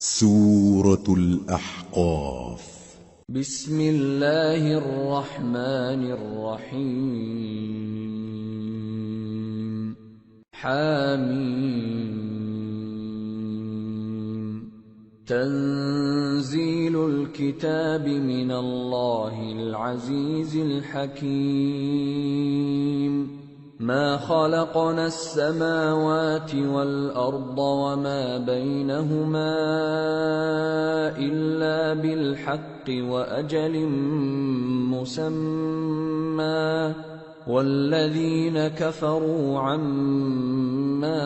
سورة الأحقاف. بسم الله الرحمن الرحيم. حميم. تنزيل الكتاب من الله العزيز الحكيم. ما خلقنا السماوات والأرض وما بينهما إلا بالحق وأجل مسمى والذين كفروا عما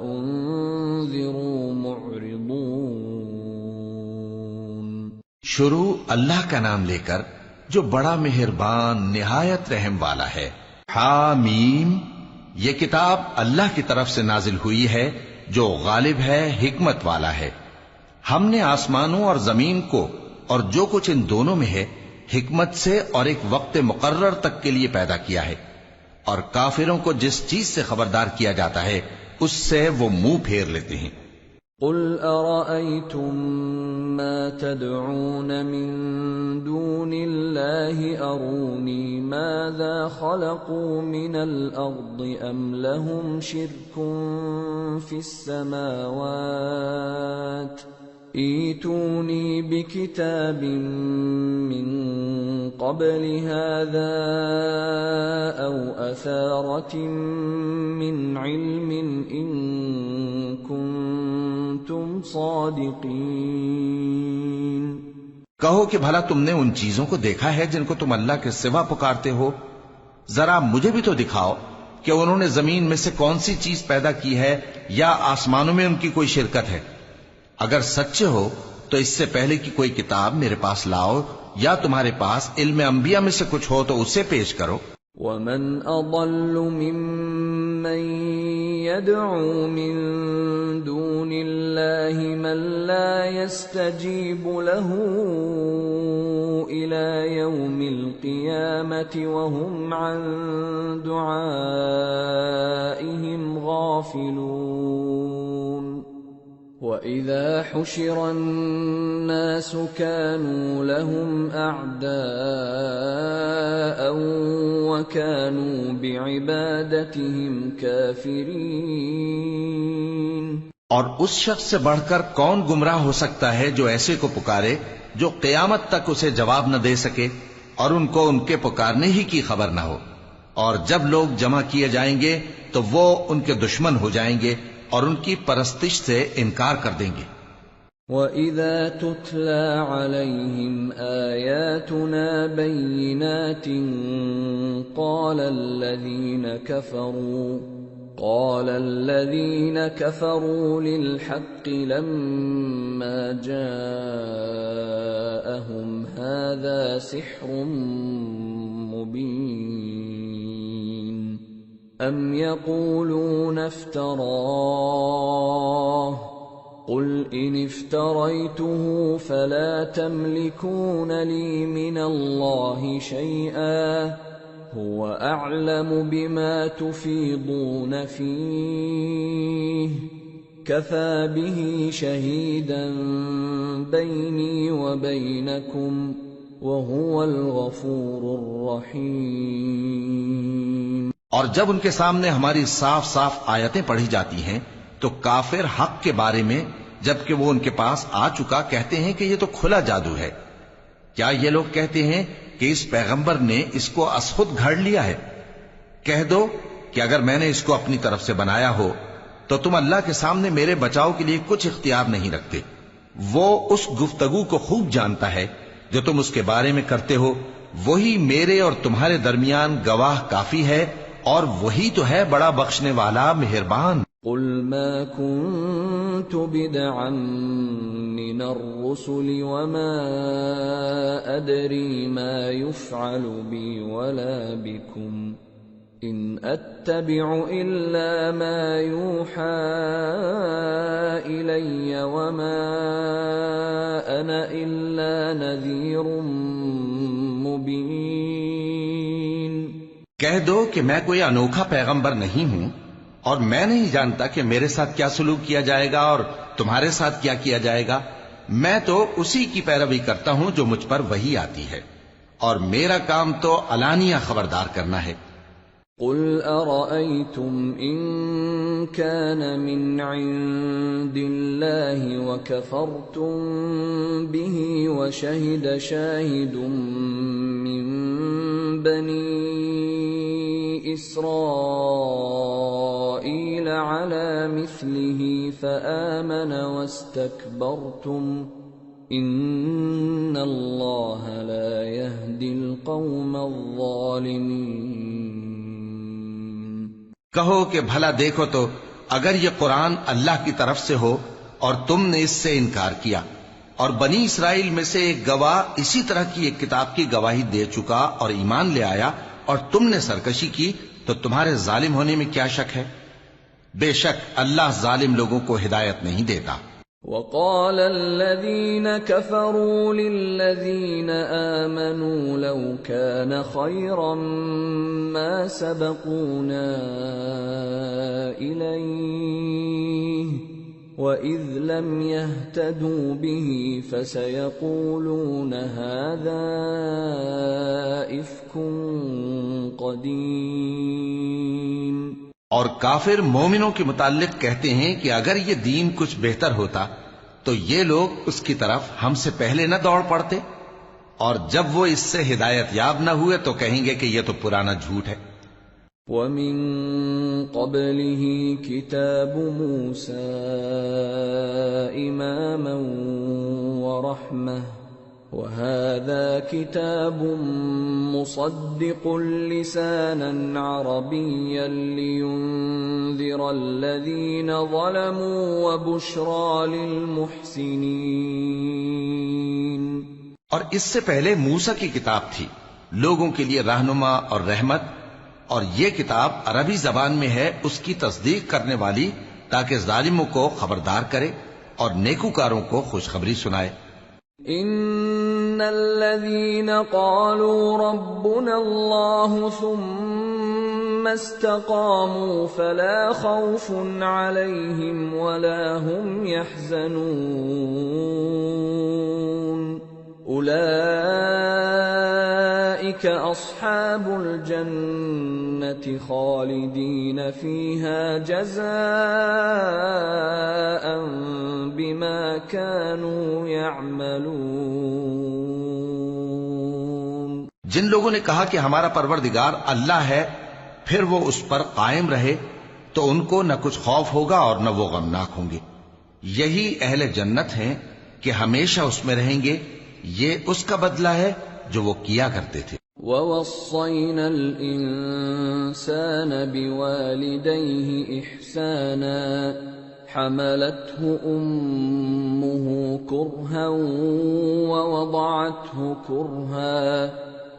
أنذروا معرضون. شروع اللہ کا نام لے کر جو بڑا مہربان نہایت رحم والا ہے. حامیم، یہ کتاب اللہ کی طرف سے نازل ہوئی ہے جو غالب ہے، حکمت والا ہے. ہم نے آسمانوں اور زمین کو اور جو کچھ ان دونوں میں ہے حکمت سے اور ایک وقت مقرر تک کے لیے پیدا کیا ہے، اور کافروں کو جس چیز سے خبردار کیا جاتا ہے اس سے وہ منہ پھیر لیتے ہیں. قل أرأيتم ما تدعون من دون الله أروني ماذا خلقوا من الأرض أم لهم شرك في السماوات ائتوني بكتاب من قبل هذا أو أثارة من علم إن كنتم صادقين. کہو کہ بھلا تم نے ان چیزوں کو دیکھا ہے جن کو تم اللہ کے سوا پکارتے ہو؟ ذرا مجھے بھی تو دکھاؤ کہ انہوں نے زمین میں سے کون سی چیز پیدا کی ہے یا آسمانوں میں ان کی کوئی شرکت ہے. اگر سچے ہو تو اس سے پہلے کی کوئی کتاب میرے پاس لاؤ، یا تمہارے پاس علم انبیاء میں سے کچھ ہو تو اسے پیش کرو. ومن اضل ممن يدعو من دون الله من لا يستجيب له الى يوم القيامة وهم عن دعائهم غافلون. وَإِذَا حُشِرَ النَّاسُ كَانُوا لَهُمْ أَعْدَاءً وَكَانُوا بِعِبَادَتِهِمْ كَافِرِينَ. اور اس شخص سے بڑھ کر کون گمراہ ہو سکتا ہے جو ایسے کو پکارے جو قیامت تک اسے جواب نہ دے سکے اور ان کو ان کے پکارنے ہی کی خبر نہ ہو. اور جب لوگ جمع کیے جائیں گے تو وہ ان کے دشمن ہو جائیں گے اور ان کی پرستش سے انکار کر دیں گے. وَإِذَا تُتْلَى عَلَيْهِمْ آيَاتُنَا بَيِّنَاتٍ قَالَ الَّذِينَ كَفَرُوا لِلْحَقِّ لَمَّا جَاءَهُمْ هَذَا سِحْرٌ مُبِينٌ. أَمْ يَقُولُونَ افْتَرَاهُ قُلْ إِنِ افْتَرَيْتُهُ فَلَا تَمْلِكُونَ لِي مِنَ اللَّهِ شَيْئًا هُوَ أَعْلَمُ بِمَا تُفِيضُونَ فِيهِ كَفَى بِهِ شَهِيدًا بَيْنِي وَبَيْنَكُمْ وَهُوَ الْغَفُورُ الرَّحِيمُ. اور جب ان کے سامنے ہماری صاف صاف آیتیں پڑھی جاتی ہیں تو کافر حق کے بارے میں جبکہ وہ ان کے پاس آ چکا کہتے ہیں کہ یہ تو کھلا جادو ہے. کیا یہ لوگ کہتے ہیں کہ اس پیغمبر نے اس کو از خود گھڑ لیا ہے؟ کہہ دو کہ اگر میں نے اس کو اپنی طرف سے بنایا ہو تو تم اللہ کے سامنے میرے بچاؤ کے لیے کچھ اختیار نہیں رکھتے. وہ اس گفتگو کو خوب جانتا ہے جو تم اس کے بارے میں کرتے ہو. وہی میرے اور تمہارے درمیان گواہ کافی ہے اور وہی تو ہے بڑا بخشنے والا مہربان. قل ما كنت بدعا من الرسل وما أدري ما يفعل بي ولا بكم إن أتبع إلا ما يوحى إلي وما أنا إلا نذير مبين. کہہ دو کہ میں کوئی انوکھا پیغمبر نہیں ہوں اور میں نہیں جانتا کہ میرے ساتھ کیا سلوک کیا جائے گا اور تمہارے ساتھ کیا کیا جائے گا. میں تو اسی کی پیروی کرتا ہوں جو مجھ پر وحی آتی ہے، اور میرا کام تو علانیہ خبردار کرنا ہے. قل أرأيتم إن كان من عند الله وكفرتم به وشهد شاهد من بني إسرائيل على مثله فآمن واستكبرتم إن الله لا يهدي القوم الظالمين. کہو کہ بھلا دیکھو تو اگر یہ قرآن اللہ کی طرف سے ہو اور تم نے اس سے انکار کیا، اور بنی اسرائیل میں سے ایک گواہ اسی طرح کی ایک کتاب کی گواہی دے چکا اور ایمان لے آیا، اور تم نے سرکشی کی، تو تمہارے ظالم ہونے میں کیا شک ہے؟ بے شک اللہ ظالم لوگوں کو ہدایت نہیں دیتا. وقال الذين كفروا للذين آمنوا لو كان خيرا ما سبقونا إليه وإذ لم يهتدوا به فسيقولون هذا إفك قديم. اور کافر مومنوں کے متعلق کہتے ہیں کہ اگر یہ دین کچھ بہتر ہوتا تو یہ لوگ اس کی طرف ہم سے پہلے نہ دوڑ پڑتے، اور جب وہ اس سے ہدایت یاب نہ ہوئے تو کہیں گے کہ یہ تو پرانا جھوٹ ہے. وَمِن قَبْلِهِ كِتَابُ مُوسَىٰ إِمَامًا وَرَحْمَةً وَهَٰذَا كِتَابٌ مُصَدِّقٌ لِّسَانًا عَرَبِيًّا لِّيُنذِرَ الَّذِينَ ظَلَمُوا وَبُشْرَىٰ لِلْمُحْسِنِينَ. اور اس سے پہلے موسیٰ کی کتاب تھی، لوگوں کے لیے رہنما اور رحمت، اور یہ کتاب عربی زبان میں ہے اس کی تصدیق کرنے والی، تاکہ ظالموں کو خبردار کرے اور نیکوکاروں کو خوشخبری سنائے. ان الذين قالوا ربنا الله ثم استقاموا فلا خوف عليهم ولا هم يحزنون اولئك اصحاب الجنة خالدين فيها جزاء بما كانوا يعملون. جن لوگوں نے کہا کہ ہمارا پروردگار اللہ ہے پھر وہ اس پر قائم رہے تو ان کو نہ کچھ خوف ہوگا اور نہ وہ غمناک ہوں گے. یہی اہل جنت ہیں کہ ہمیشہ اس میں رہیں گے، یہ اس کا بدلہ ہے جو وہ کیا کرتے تھے. وَوَصَّيْنَا الْإِنسَانَ بِوَالِدَيْهِ إِحْسَانًا حَمَلَتْهُ أُمُّهُ كُرْهًا وَوَضَعَتْهُ كُرْهًا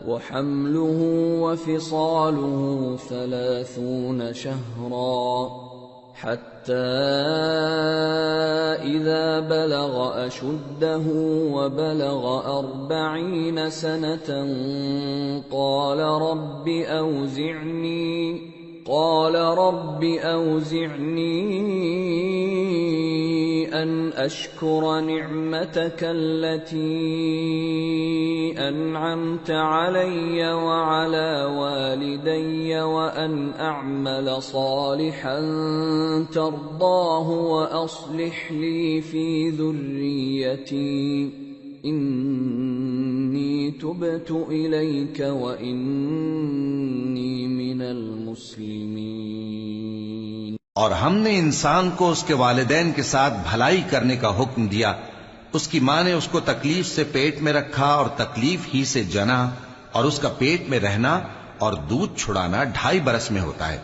وَحَمْلُهُ وَفِصَالُهُ 30 شَهْرًا حَتَّى إِذَا بَلَغَ أَشُدَّهُ وَبَلَغَ 40 سَنَةً قَالَ رَبِّ أَوْزِعْنِي أَنْ أَشْكُرَ نِعْمَتَكَ الَّتِي أَنْعَمْتَ عَلَيَّ وَعَلَى وَالِدَيَّ وَأَنْ أَعْمَلَ صَالِحًا تَرْضَاهُ وَأَصْلِحْ لِي فِي ذُرِّيَّتِي إِنِّي تُبْتُ إِلَيْكَ وَإِنِّي مِنَ الْمُسْلِمِينَ. اور ہم نے انسان کو اس کے والدین کے ساتھ بھلائی کرنے کا حکم دیا. اس کی ماں نے اس کو تکلیف سے پیٹ میں رکھا اور تکلیف ہی سے جنا، اور اس کا پیٹ میں رہنا اور دودھ چھڑانا 2.5 برس میں ہوتا ہے،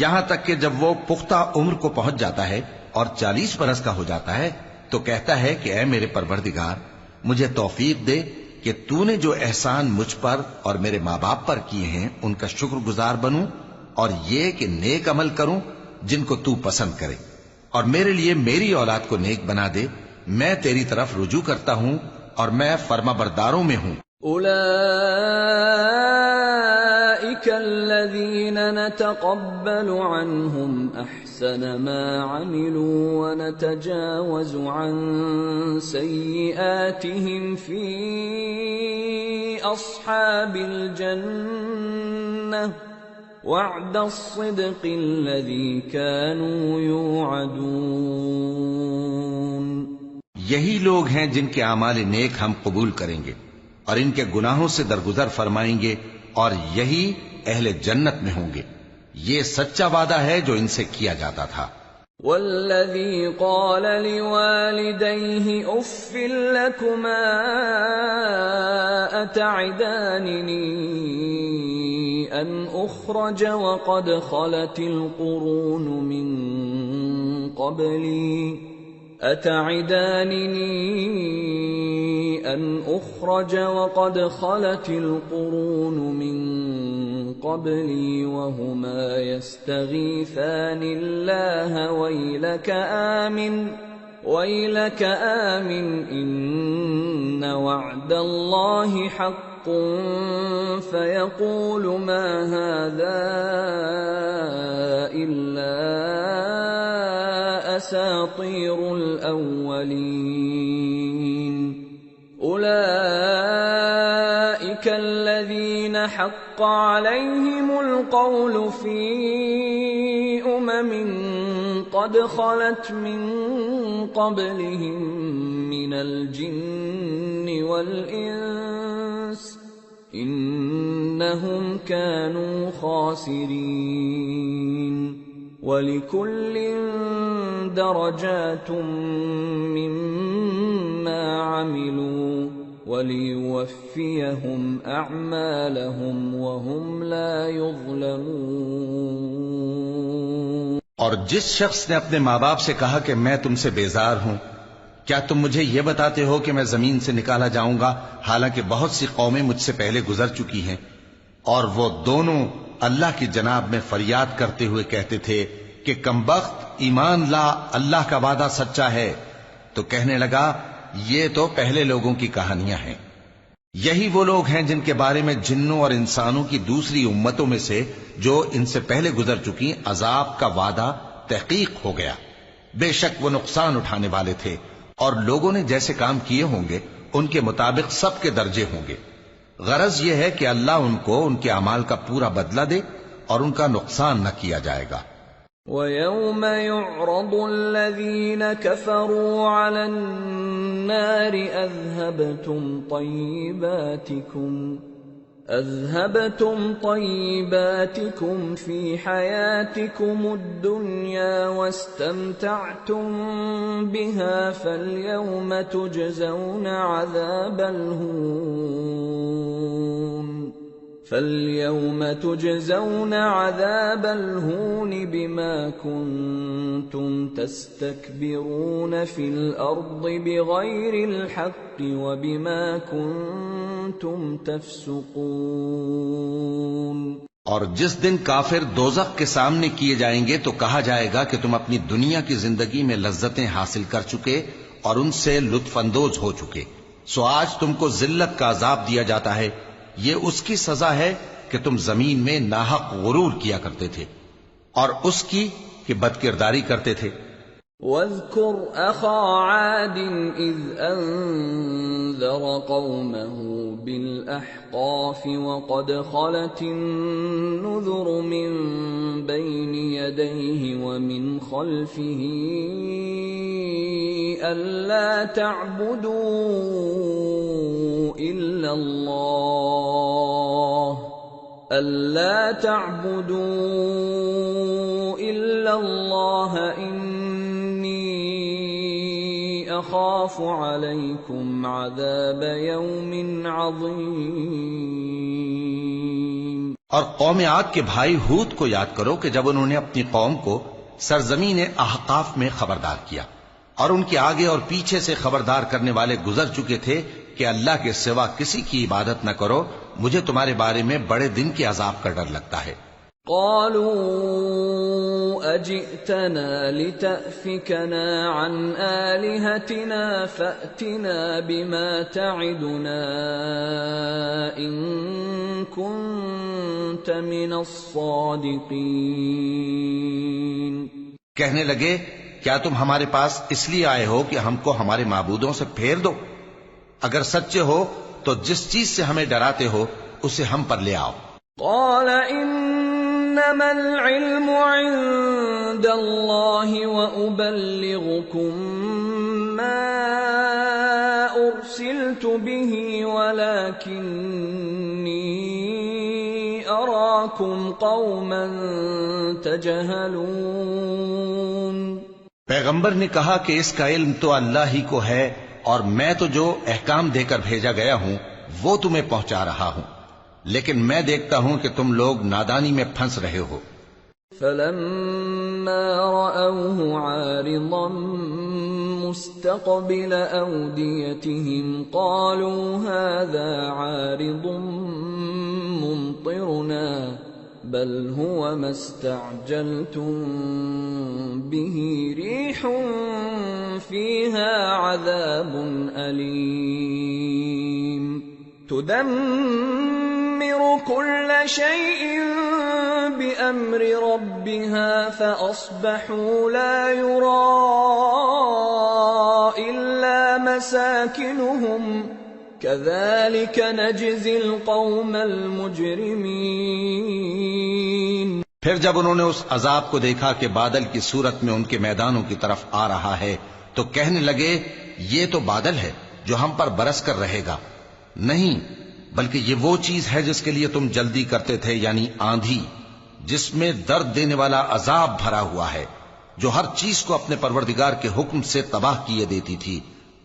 یہاں تک کہ جب وہ پختہ عمر کو پہنچ جاتا ہے اور 40 برس کا ہو جاتا ہے تو کہتا ہے کہ اے میرے پروردگار، مجھے توفیق دے کہ تو نے جو احسان مجھ پر اور میرے ماں باپ پر کیے ہیں ان کا شکر گزار بنوں، اور یہ کہ نیک عمل کروں جن کو تو پسند کرے، اور میرے لیے میری اولاد کو نیک بنا دے. میں تیری طرف رجوع کرتا ہوں اور میں فرما برداروں میں ہوں. الذين نتقبل عنهم أحسن ما عملوا ونتجاوز عن سيئاتهم في أصحاب الجنة وعد الصدق الذي كانوا يوعدون۔ یہی لوگ ہیں جن کے اعمال نیک ہم قبول کریں گے اور ان کے گناہوں سے درگزر فرمائیں گے، اور یہی اہل جنت میں ہوں گے۔ یہ سچا وعدہ ہے جو ان سے کیا جاتا تھا۔ والذی قال لوالدیہ اف لکما اتعداننی ان اخرج وقد خلت القرون من قبلی أتعدانني أن أخرج وقد خلت القرون من قبلي وهما يستغيثان الله ويلك آمن إن وعد الله حق فيقول ما هذا إلا أساطير الأولين أولئك الذين حق عليهم القول في قد خلت من قبلهم من الجن والإنس إنهم كانوا خاسرين وَلِكُلٍّ دَرَجَاتٌ مِّمَّا عَمِلُوا وَلِيُوَفِّيَهُمْ أَعْمَالَهُمْ وَهُمْ لَا يُظْلَمُونَ۔ اور جس شخص نے اپنے ماں باپ سے کہا کہ میں تم سے بیزار ہوں، کیا تم مجھے یہ بتاتے ہو کہ میں زمین سے نکالا جاؤں گا، حالانکہ بہت سی قومیں مجھ سے پہلے گزر چکی ہیں؟ اور وہ دونوں اللہ کی جناب میں فریاد کرتے ہوئے کہتے تھے کہ کمبخت، ایمان لا، اللہ کا وعدہ سچا ہے۔ تو کہنے لگا یہ تو پہلے لوگوں کی کہانیاں ہیں، یہی وہ لوگ ہیں جن کے بارے میں جنوں اور انسانوں کی دوسری امتوں میں سے جو ان سے پہلے گزر چکی عذاب کا وعدہ تحقیق ہو گیا۔ بے شک وہ نقصان اٹھانے والے تھے، اور لوگوں نے جیسے کام کیے ہوں گے ان کے مطابق سب کے درجے ہوں گے۔ غرض یہ ہے کہ اللہ ان کو ان کے اعمال کا پورا بدلہ دے اور ان کا نقصان نہ کیا جائے گا۔ وَيَوْمَ يُعْرَضُ الَّذِينَ كَفَرُوا عَلَى النَّارِ أَذْهَبْتُمْ طَيِّبَاتِكُمْ فِي حَيَاتِكُمُ الدُّنْيَا وَاسْتَمْتَعْتُمْ بِهَا فَالْيَوْمَ تُجْزَوْنَ عَذَابَ الْهُونِ بِمَا كُنتُمْ تَسْتَكْبِرُونَ فِي الْأَرْضِ بِغَيْرِ الْحَقِّ وَبِمَا كُنتُمْ تَفْسُقُونَ۔ اور جس دن کافر دوزخ کے سامنے کیے جائیں گے تو کہا جائے گا کہ تم اپنی دنیا کی زندگی میں لذتیں حاصل کر چکے اور ان سے لطف اندوز ہو چکے، سو آج تم کو ذلت کا عذاب دیا جاتا ہے۔ یہ اس کی سزا ہے کہ تم زمین میں ناحق غرور کیا کرتے تھے اور اس کی کہ بدکرداری کرتے تھے۔ وَاذْكُرْ أَخَا عَادٍ إِذْ أَنذَرَ قَوْمَهُ بِالْأَحْقَافِ وَقَدْ خَلَتِ النُّذُرُ مِنْ بَيْنِ يَدَيْهِ وَمِنْ خَلْفِهِ أَلَّا تَعْبُدُوا إِلَّا اللَّهَ إِنِّي أَخَافُ عَلَيْكُمْ عَذَابَ يَوْمٍ عَظِيمٍ۔ اور قوم عاد کے بھائی ہود کو یاد کرو کہ جب انہوں نے اپنی قوم کو سرزمین احقاف میں خبردار کیا اور ان کے آگے اور پیچھے سے خبردار کرنے والے گزر چکے تھے کہ اللہ کے سوا کسی کی عبادت نہ کرو، مجھے تمہارے بارے میں بڑے دن کے عذاب کا ڈر لگتا ہے۔ قالوا أجئتنا لتأفكنا عن آلهتنا فأتنا بما تعدنا إن كنت من الصادقين۔ کہنے لگے کیا تم ہمارے پاس اس لیے آئے ہو کہ ہم کو ہمارے معبودوں سے پھیر دو؟ اگر سچے ہو تو جس چیز سے ہمیں ڈراتے ہو اسے ہم پر لے آؤ۔ قال انما العلم عند الله وابلغكم ما ارسلت به ولكني اراكم قوما تجهلون۔ پیغمبر نے کہا کہ اس کا علم تو اللہ ہی کو ہے اور میں تو جو احکام دے کر بھیجا گیا ہوں وہ تمہیں پہنچا رہا ہوں، لیکن میں دیکھتا ہوں کہ تم لوگ نادانی میں پھنس رہے ہو۔ فلما رأوه عارضا مستقبل أوديتهم قالوا هذا عارض ممطرنا بل هو ما استعجلتم به ريح فيها عذاب أليم تدمر كل شيء بأمر ربها فأصبحوا لا يرى إلا مساكنهم كذلك نجزي القوم المجرمين۔ پھر جب انہوں نے اس عذاب کو دیکھا کہ بادل کی صورت میں ان کے میدانوں کی طرف آ رہا ہے تو کہنے لگے یہ تو بادل ہے جو ہم پر برس کر رہے گا، نہیں بلکہ یہ وہ چیز ہے جس کے لیے تم جلدی کرتے تھے، یعنی آندھی جس میں درد دینے والا عذاب بھرا ہوا ہے، جو ہر چیز کو اپنے پروردگار کے حکم سے تباہ کیے دیتی تھی۔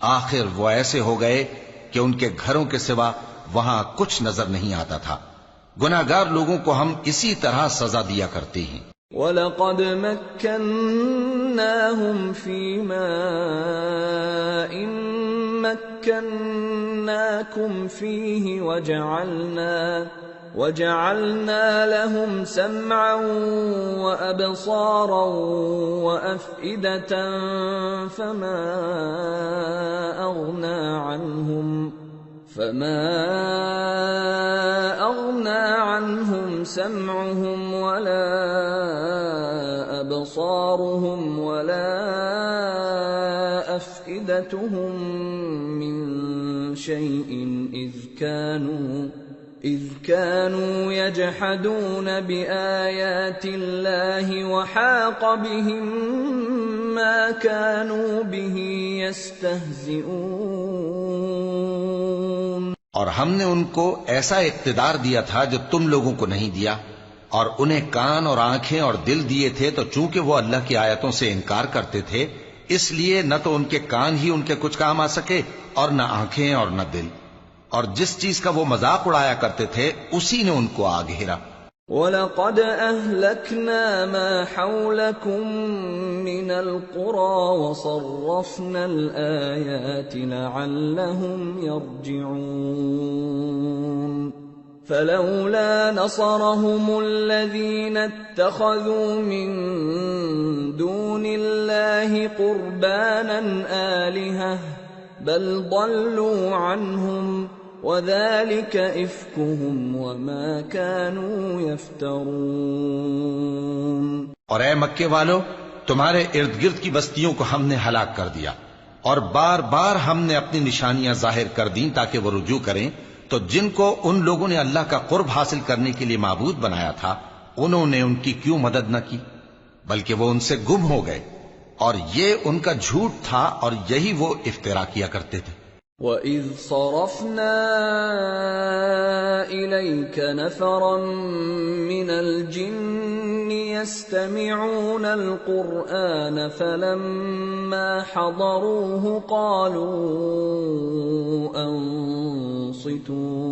آخر وہ ایسے ہو گئے کہ ان کے گھروں کے سوا وہاں کچھ نظر نہیں آتا تھا۔ گناہگار لوگوں کو ہم اسی طرح سزا دیا کرتے ہیں۔ وَلَقَدْ مَكَّنَّاهُمْ فِي مَاءٍ مَكَّنَّاكُمْ فِيهِ وَجَعَلْنَا لَهُمْ سَمْعًا وَأَبْصَارًا وَأَفْئِدَةً فَمَا أَغْنَى عَنْهُمْ سَمْعُهُمْ وَلَا أَبْصَارُهُمْ وَلَا أَفْئِدَتُهُمْ مِنْ شَيْءٍ إِذْ كَانُوا يَجْحَدُونَ بِآيَاتِ اللَّهِ وَحَاقَ بِهِمْ مَا كَانُوا بِهِ يَسْتَهْزِئُونَ۔ اور ہم نے ان کو ایسا اقتدار دیا تھا جو تم لوگوں کو نہیں دیا، اور انہیں کان اور آنکھیں اور دل دیے تھے، تو چونکہ وہ اللہ کی آیتوں سے انکار کرتے تھے اس لیے نہ تو ان کے کان ہی ان کے کچھ کام آ سکے اور نہ آنکھیں اور نہ دل، اور جس چیز کا وہ مذاق اڑایا کرتے تھے اسی نے ان کو آ گھیرا۔ وَلَقَدْ أَهْلَكْنَا مَا حَوْلَكُمْ مِنَ الْقُرَى وَصَرَّفْنَا الْآيَاتِ لَعَلَّهُمْ يَرْجِعُونَ فَلَوْلَا نَصَرَهُمُ الَّذِينَ اتَّخَذُوا مِن دُونِ اللَّهِ قُرْبَانًا آلِهَةً بَلْ ضَلُّوا عَنْهُمْ وَذَلِكَ إِفْكُهُمْ وَمَا كَانُوا يَفْتَرُونَ۔ اور اے مکے والو، تمہارے ارد گرد کی بستیوں کو ہم نے ہلاک کر دیا، اور بار بار ہم نے اپنی نشانیاں ظاہر کر دیں تاکہ وہ رجوع کریں، تو جن کو ان لوگوں نے اللہ کا قرب حاصل کرنے کے لیے معبود بنایا تھا انہوں نے ان کی کیوں مدد نہ کی، بلکہ وہ ان سے گم ہو گئے، اور یہ ان کا جھوٹ تھا اور یہی وہ افترا کیا کرتے تھے۔ وَإِذْ صَرَفْنَا إِلَيْكَ نَفَرًا مِّنَ الْجِنِّ يَسْتَمِعُونَ الْقُرْآنَ فَلَمَّا حَضَرُوهُ قَالُوا أَنصِتُوا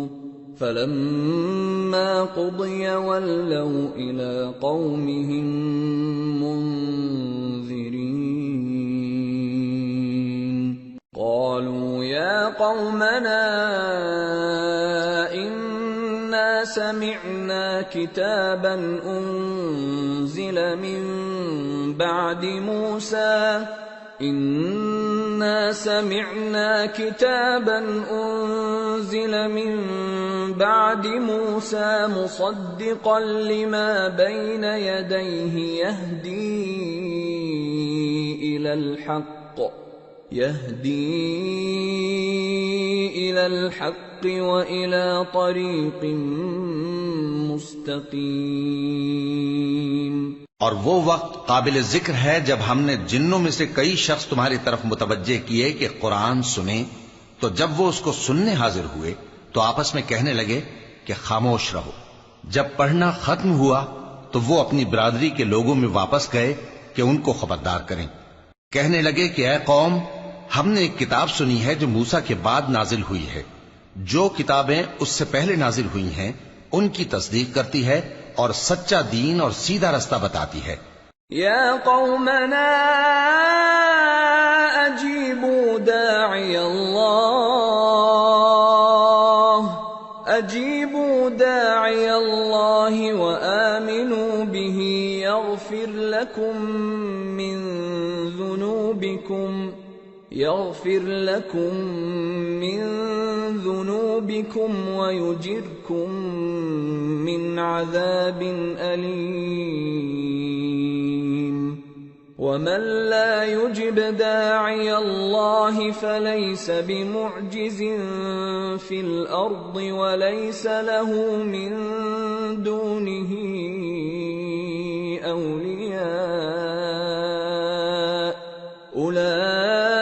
فَلَمَّا قُضِيَ وَلَّوْا إِلَىٰ قَوْمِهِم مُّنذِرِينَ قَالُوا يَا قَوْمَنَا إِنَّا سَمِعْنَا كِتَابًا أُنزِلَ مِن بعد موسى إنا سمعنا كتابا أنزل من بعد موسى مصدقا لما بين يديه يهدي إلى الحق وإلى طريق مستقيم. اور وہ وقت قابل ذکر ہے جب ہم نے جنوں میں سے کئی شخص تمہاری طرف متوجہ کیے کہ قرآن سنیں، تو جب وہ اس کو سننے حاضر ہوئے تو آپس میں کہنے لگے کہ خاموش رہو. جب پڑھنا ختم ہوا تو وہ اپنی برادری کے لوگوں میں واپس گئے کہ ان کو خبردار کریں. کہنے لگے کہ اے قوم، ہم نے ایک کتاب سنی ہے جو موسیٰ کے بعد نازل ہوئی ہے. جو کتابیں اس سے پہلے نازل ہوئی ہیں ان کی تصدیق کرتی ہے اور سچا دین اور سیدھا رستہ بتاتی ہے. یا قومنا اجیبوا داعی اللہ وآمنوا به يغفر لكم من ذنوبكم ويجركم من عذاب أليم. ومن لا يجب داعي الله فليس بمعجز في الأرض وليس له من دونه أولياء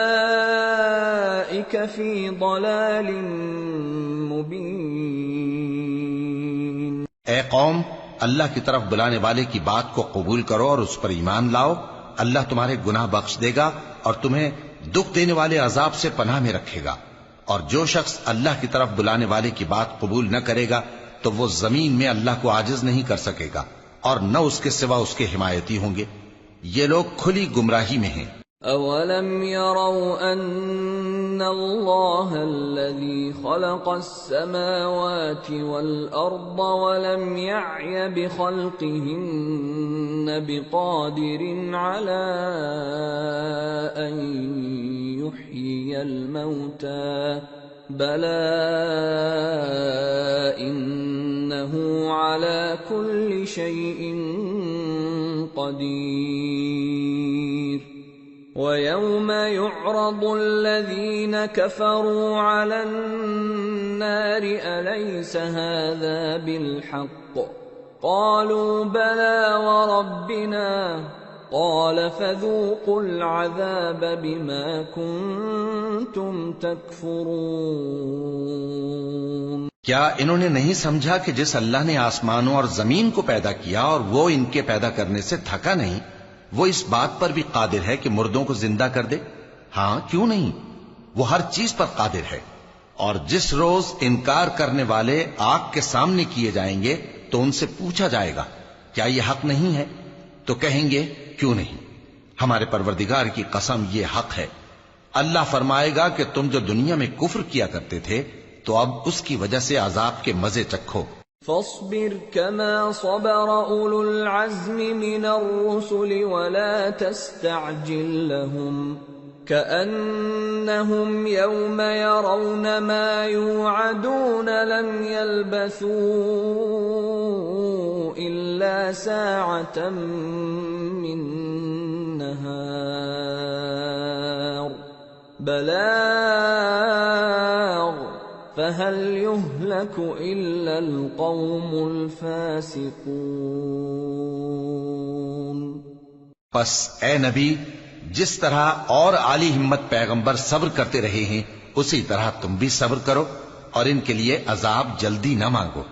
أولئك في ضلال مبين. اے قوم، اللہ کی طرف بلانے والے کی بات کو قبول کرو اور اس پر ایمان لاؤ. اللہ تمہارے گناہ بخش دے گا اور تمہیں دکھ دینے والے عذاب سے پناہ میں رکھے گا. اور جو شخص اللہ کی طرف بلانے والے کی بات قبول نہ کرے گا تو وہ زمین میں اللہ کو عاجز نہیں کر سکے گا اور نہ اس کے سوا اس کے حمایتی ہوں گے. یہ لوگ کھلی گمراہی میں ہیں. اولم يروا ان اللہ الذي خلق السماوات والارض ولم يعي بخلقهن بقادر على ان يحيي الموتى بلى انه على كل شيء قدير. وَيَوْمَ يُعْرَضُ الَّذِينَ كَفَرُوا عَلَى النَّارِ أَلَيْسَ هَذَا بِالْحَقِّ قَالُوا بَلَى وَرَبِّنَا قَالَ فَذُوقُوا الْعَذَابَ بِمَا كُنتُمْ تَكْفُرُونَ. کیا انہوں نے نہیں سمجھا کہ جس اللہ نے آسمانوں اور زمین کو پیدا کیا اور وہ ان کے پیدا کرنے سے تھکا نہیں، وہ اس بات پر بھی قادر ہے کہ مردوں کو زندہ کر دے؟ ہاں، کیوں نہیں، وہ ہر چیز پر قادر ہے. اور جس روز انکار کرنے والے آگ کے سامنے کیے جائیں گے تو ان سے پوچھا جائے گا کیا یہ حق نہیں ہے؟ تو کہیں گے کیوں نہیں، ہمارے پروردگار کی قسم یہ حق ہے. اللہ فرمائے گا کہ تم جو دنیا میں کفر کیا کرتے تھے تو اب اس کی وجہ سے عذاب کے مزے چکھو. فاصبر كما صبر أولو العزم من الرسل ولا تستعجل لهم كأنهم يوم يرون ما يوعدون لم يلبثوا إلا ساعة من نهار بلاغ فَهَلْ يُهْلَكُ إِلَّا الْقَوْمُ الْفَاسِقُونَ. پس اے نبی، جس طرح اور عالی ہمت پیغمبر صبر کرتے رہے ہیں اسی طرح تم بھی صبر کرو اور ان کے لیے عذاب جلدی نہ مانگو.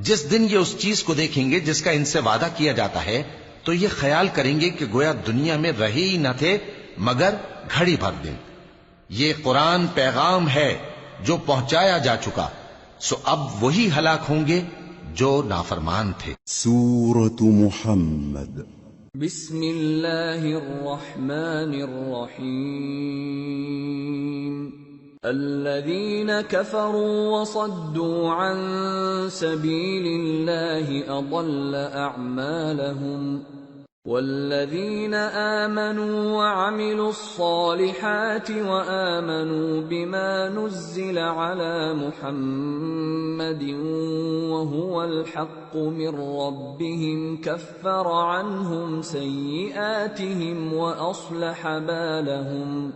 جس دن یہ اس چیز کو دیکھیں گے جس کا ان سے وعدہ کیا جاتا ہے تو یہ خیال کریں گے کہ گویا دنیا میں رہے ہی نہ تھے مگر گھڑی بھر دن. یہ قرآن پیغام ہے جو پہنچایا جا چکا، سو اب وہی ہلاک ہوں گے جو نافرمان تھے. سورة محمد. بسم اللہ الرحمن الرحیم. الذين كفروا وصدوا عن سبيل الله أضل أعمالهم والذين آمنوا وعملوا الصالحات وآمنوا بما نزل على محمد وهو الحق من ربهم كفر عنهم سيئاتهم وأصلح بالهم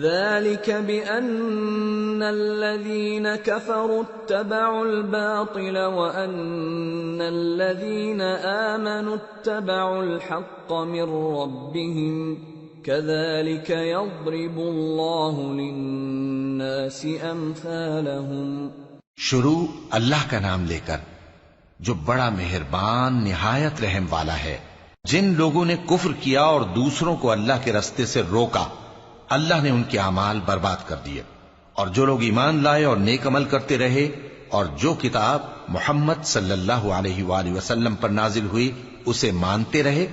ذلك بأن الذين كفروا اتبعوا الباطل وأن الذين آمنوا اتبعوا الحق من ربهم كذلك يضرب الله للناس أمثالهم. شروع اللہ کا نام لے کر جو بڑا مہربان نہایت رحم والا ہے. جن لوگوں نے کفر کیا اور دوسروں کو اللہ کے رستے سے روکا اللہ نے ان کے اعمال برباد کر دیے، اور جو لوگ ایمان لائے اور نیک عمل کرتے رہے اور جو کتاب محمد صلی اللہ علیہ وآلہ وسلم پر نازل ہوئی اسے مانتے رہے،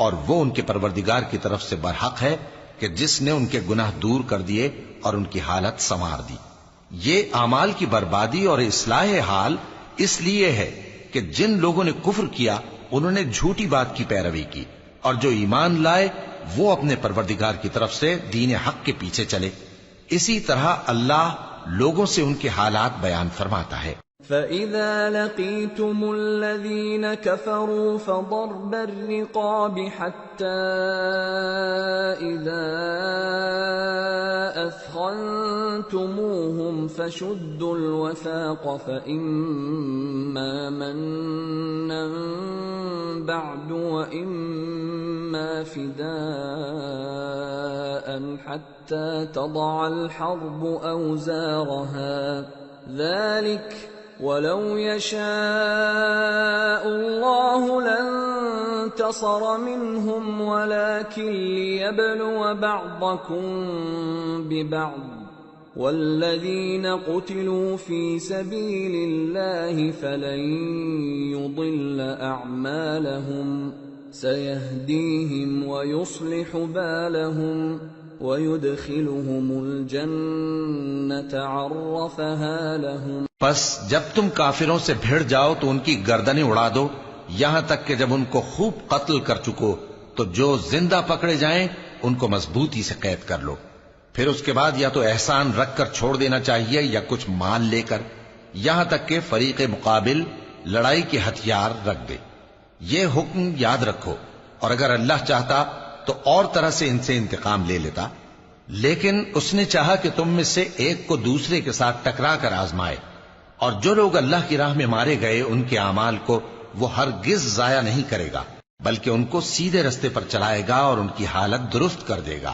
اور وہ ان کے پروردگار کی طرف سے برحق ہے کہ جس نے ان کے گناہ دور کر دیے اور ان کی حالت سنوار دی. یہ اعمال کی بربادی اور اصلاح حال اس لیے ہے کہ جن لوگوں نے کفر کیا انہوں نے جھوٹی بات کی پیروی کی، اور جو ایمان لائے وہ اپنے پروردگار کی طرف سے دین حق کے پیچھے چلے. اسی طرح اللہ لوگوں سے ان کے حالات بیان فرماتا ہے. فَإِذَا لَقِيتُمُ الَّذِينَ كَفَرُوا فَضَرْبَ الرِّقَابِ حَتَّى إِذَا أَثْخَنْتُمُوهُمْ فَشُدُّوا الْوَثَاقَ فَإِمَّا مَنًّا بَعْدُ وَإِمَّا فِدَاءً حَتَّى تَضَعَ الْحَرْبُ أَوْزَارَهَا ذَلِكَ وَلَوْ يَشَاءُ اللَّهُ لَانتَصَرَ مِنْهُمْ وَلَكِنْ لِيَبْلُوَ بَعْضَكُمْ بِبَعْضٍ وَالَّذِينَ قُتِلُوا فِي سَبِيلِ اللَّهِ فَلَنْ يُضِلَّ أَعْمَالَهُمْ سَيَهْدِيهِمْ وَيُصْلِحُ بَالَهُمْ وَيُدْخِلُهُمُ الْجَنَّةَ عَرَّفَهَا لَهُمْ. پس جب تم کافروں سے بھیڑ جاؤ تو ان کی گردنیں اڑا دو یہاں تک کہ جب ان کو خوب قتل کر چکو تو جو زندہ پکڑے جائیں ان کو مضبوطی سے قید کر لو. پھر اس کے بعد یا تو احسان رکھ کر چھوڑ دینا چاہیے یا کچھ مال لے کر، یہاں تک کہ فریق مقابل لڑائی کے ہتھیار رکھ دے. یہ حکم یاد رکھو، اور اگر اللہ چاہتا تو اور طرح سے ان سے انتقام لے لیتا، لیکن اس نے چاہا کہ تم میں سے ایک کو دوسرے کے ساتھ ٹکرا کر آزمائے. اور جو لوگ اللہ کی راہ میں مارے گئے ان کے اعمال کو وہ ہرگز ضائع نہیں کرے گا، بلکہ ان کو سیدھے رستے پر چلائے گا اور ان کی حالت درست کر دے گا،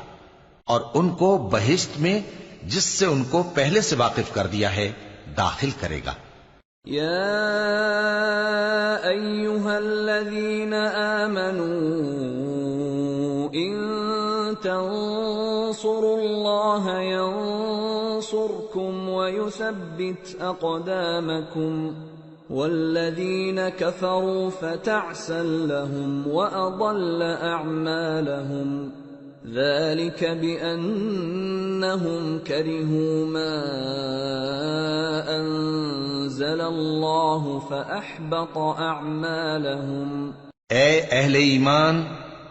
اور ان کو بہشت میں جس سے ان کو پہلے سے واقف کر دیا ہے داخل کرے گا. یا ایھا الذین آمنوا ان تنصروا اللہ ينصركم ويثبت اقدامكم والذین كفروا فتعسا لهم واضل اعمالهم ذلك بأنهم كرهوا ما أنزل الله فأحبط أعمالهم. اے اہل ایمان،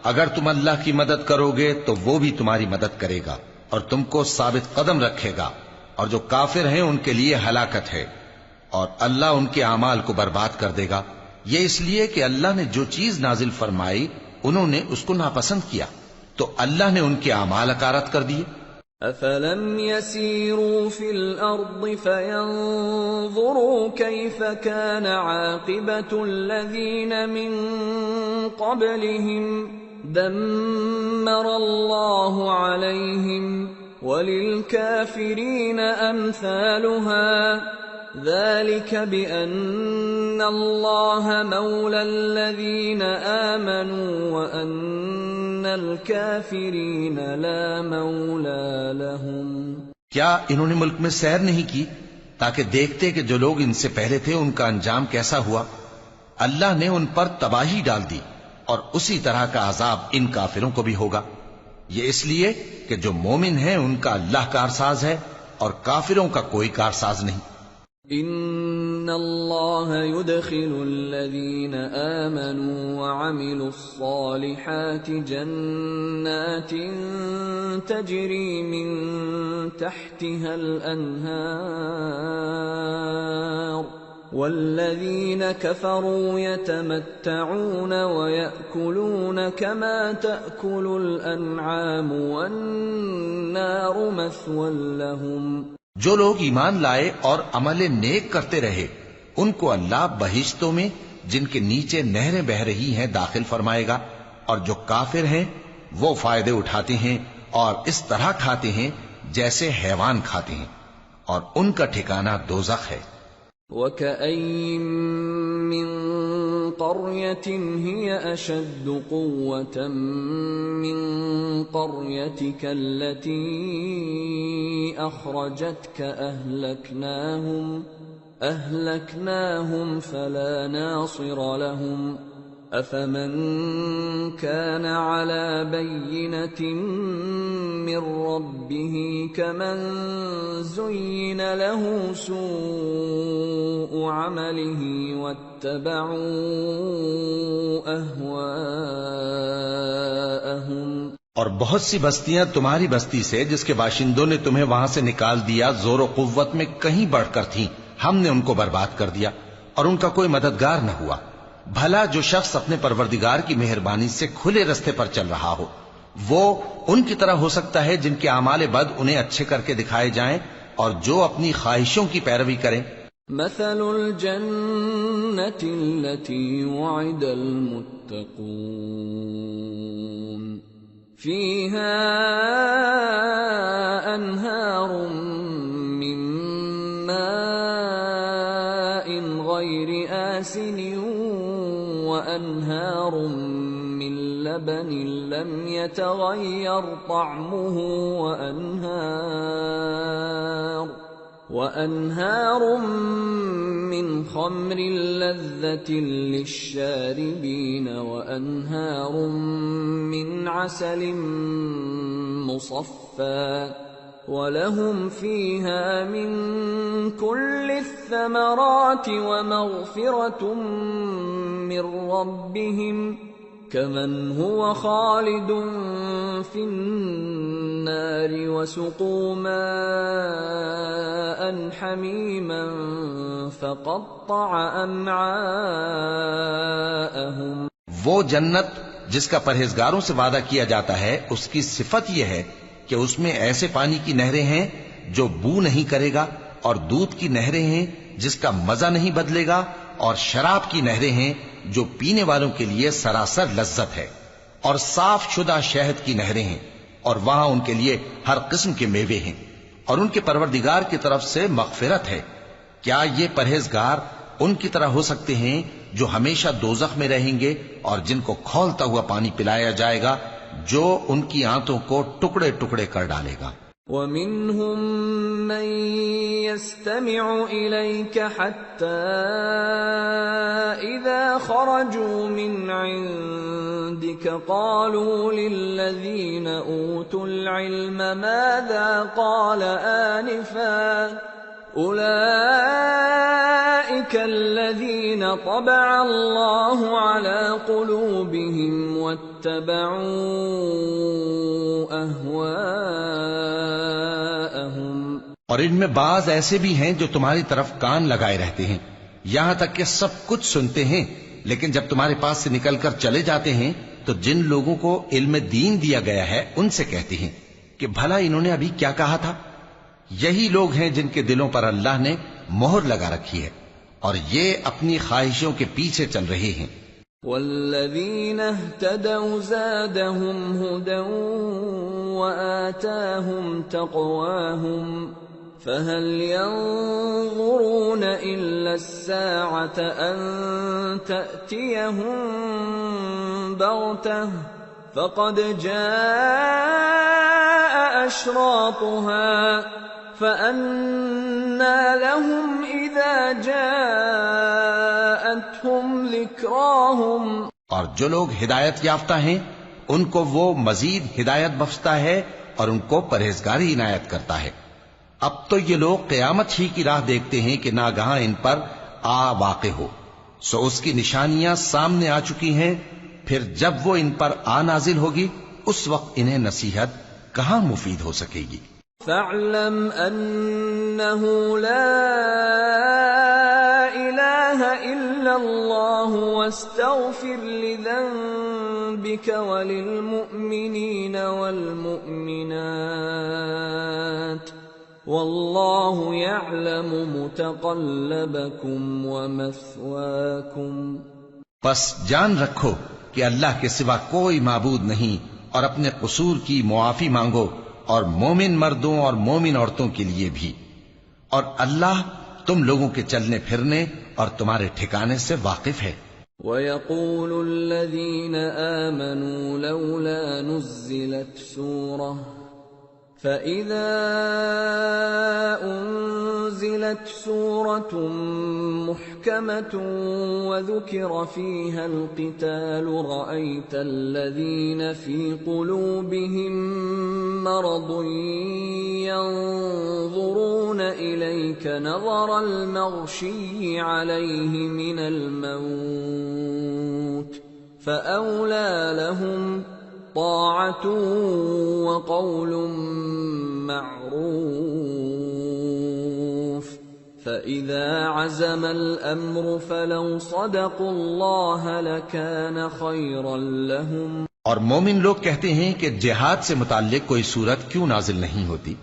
اگر تم اللہ کی مدد کرو گے تو وہ بھی تمہاری مدد کرے گا اور تم کو ثابت قدم رکھے گا، اور جو کافر ہیں ان کے لیے ہلاکت ہے، اور اللہ ان کے اعمال کو برباد کر دے گا. یہ اس لیے کہ اللہ نے جو چیز نازل فرمائی انہوں نے اس کو ناپسند کیا تو اللہ نے ان کے اعمال اکارت کر دیے. افلم يسيروا في الارض فينظروا كيف كان عاقبة الذين من قبلهم دمر الله عليهم وللكافرين امثالها ذلك بأن الله مولى الذين آمنوا وأن الكافرين لا مولى لهم. کیا انہوں نے ملک میں سیر نہیں کی تاکہ دیکھتے کہ جو لوگ ان سے پہلے تھے ان کا انجام کیسا ہوا؟ اللہ نے ان پر تباہی ڈال دی اور اسی طرح کا عذاب ان کافروں کو بھی ہوگا. یہ اس لیے کہ جو مومن ہیں ان کا اللہ کارساز ہے اور کافروں کا کوئی کارساز نہیں. ان اللہ يدخل الذین آمنوا وعملوا الصالحات جنات تجری من تحتها الانہار والذین كفروا يتمتعون ويأكلون كما تأكل الانعام والنار مثوى لهم۔ جو لوگ ایمان لائے اور عمل نیک کرتے رہے ان کو اللہ بہشتوں میں جن کے نیچے نہریں بہ رہی ہیں داخل فرمائے گا، اور جو کافر ہیں وہ فائدے اٹھاتے ہیں اور اس طرح کھاتے ہیں جیسے حیوان کھاتے ہیں، اور ان کا ٹھکانہ دوزخ ہے۔ وَكَأَيٍّ مِّن قَرْيَةٍ هِيَ أَشَدُّ قُوَّةً مِّن قَرْيَتِكَ الَّتِي أَخْرَجَتْكَ أَهْلَكْنَاهُمْ فَلَا نَاصِرَ لَهُمْ أَفَمَن كَانَ عَلَى بَيِّنَةٍ مِّن رَّبِّهِ كَمَن زُيِّنَ لَهُ سُوءُ عَمَلِهِ وَاتَّبَعُوا أَهْوَاءَهُمْ۔ اور بہت سی بستیاں تمہاری بستی سے جس کے باشندوں نے تمہیں وہاں سے نکال دیا زور و قوت میں کہیں بڑھ کر تھیں، ہم نے ان کو برباد کر دیا اور ان کا کوئی مددگار نہ ہوا۔ بھلا جو شخص اپنے پروردگار کی مہربانی سے کھلے رستے پر چل رہا ہو وہ ان کی طرح ہو سکتا ہے جن کے اعمال بد انہیں اچھے کر کے دکھائے جائیں اور جو اپنی خواہشوں کی پیروی کریں۔ مثل الجنة التي وعد المتقون فيها أنهار من ماء غير آسن وأنهار من لبن لم يتغير طعمه وأنهار من خمر لذة للشاربين وأنهار من عسل مصفى وَلَهُمْ فِيهَا مِن كُلِّ الثَّمَرَاتِ وَمَغْفِرَةٌ مِّن رَّبِّهِمْ كَمَنْ هُوَ خَالِدٌ فِي النَّارِ وَسُقُوا مَاءً حَمِيمًا فَقَطَّعَ أَمْعَاءَهُمْ۔ وہ جنت جس کا پرہیزگاروں سے وعدہ کیا جاتا ہے اس کی صفت یہ ہے کہ اس میں ایسے پانی کی نہریں ہیں جو بو نہیں کرے گا، اور دودھ کی نہریں ہیں جس کا مزہ نہیں بدلے گا، اور شراب کی نہریں ہیں جو پینے والوں کے لیے سراسر لذت ہے، اور صاف شدہ شہد کی نہریں ہیں، اور وہاں ان کے لیے ہر قسم کے میوے ہیں، اور ان کے پروردگار کی طرف سے مغفرت ہے۔ کیا یہ پرہیزگار ان کی طرح ہو سکتے ہیں جو ہمیشہ دوزخ میں رہیں گے اور جن کو کھولتا ہوا پانی پلایا جائے گا جو ان کی آنتوں کو ٹکڑے ٹکڑے کر ڈالے گا۔ وَمِنْهُمْ مَنْ يَسْتَمِعُ إِلَيْكَ حَتَّى إِذَا خَرَجُوا مِنْ عِنْدِكَ قَالُوا لِلَّذِينَ أُوتُوا الْعِلْمَ مَاذَا قَالَ آنِفًا أُولَئِكَ الَّذِينَ طَبَعَ اللَّهُ عَلَى قُلُوبِهِمْ وَاتَّبَعُوا أَهْوَاءَهُمْ۔ اور ان میں بعض ایسے بھی ہیں جو تمہاری طرف کان لگائے رہتے ہیں، یہاں تک کہ سب کچھ سنتے ہیں، لیکن جب تمہارے پاس سے نکل کر چلے جاتے ہیں تو جن لوگوں کو علم دین دیا گیا ہے ان سے کہتے ہیں کہ بھلا انہوں نے ابھی کیا کہا تھا۔ یہی لوگ ہیں جن کے دلوں پر اللہ نے مہر لگا رکھی ہے اور یہ اپنی خواہشوں کے پیچھے چل رہے ہیں۔ والذین اہتدوا زادهم هدى وآتاهم تقواهم فهل ينظرون إلا الساعة أن تأتيهم بغتة فقد جاء أشراطها فأنى لهم إذا جاءتهم ذكراهم۔ اور جو لوگ ہدایت یافتہ ہیں ان کو وہ مزید ہدایت بخشتا ہے اور ان کو پرہیزگاری عنایت کرتا ہے۔ اب تو یہ لوگ قیامت ہی کی راہ دیکھتے ہیں کہ ناگہاں ان پر آ واقع ہو، سو اس کی نشانیاں سامنے آ چکی ہیں، پھر جب وہ ان پر آ نازل ہوگی اس وقت انہیں نصیحت کہاں مفید ہو سکے گی۔ فاعلم انه لا اله الا الله واستغفر لذنبك وللمؤمنين والمؤمنات والله يعلم متقلبكم ومثواكم۔ پس جان رکھو کہ اللہ کے سوا کوئی معبود نہیں، اور اپنے قصور کی معافی مانگو، اور مومن مردوں اور مومن عورتوں کے لیے بھی، اور اللہ تم لوگوں کے چلنے پھرنے اور تمہارے ٹھکانے سے واقف ہے۔ وَيَقُولُ الَّذِينَ آمَنُوا لَوْلَا نُزِّلَتْ سُورَةٌ فَإِذَا أُنزِلَتْ سُورَةٌ مُحْكَمَةٌ وَذُكِرَ فِيهَا الْقِتَالُ رَأَيْتَ الَّذِينَ فِي قُلُوبِهِم مَّرَضٌ يَنظُرُونَ إِلَيْكَ نَظَرَ الْمَغْشِيِّ عَلَيْهِ مِنَ الْمَوْتِ فَأَوْلَىٰ لَهُمْ طاعة وقول معروف فإذا عزم الأمر فلو صدقوا الله لكان خيرا لهم۔ اور مومن لوگ کہتے ہیں کہ جہاد سے متعلق کوئی صورت کیوں نازل نہیں ہوتی،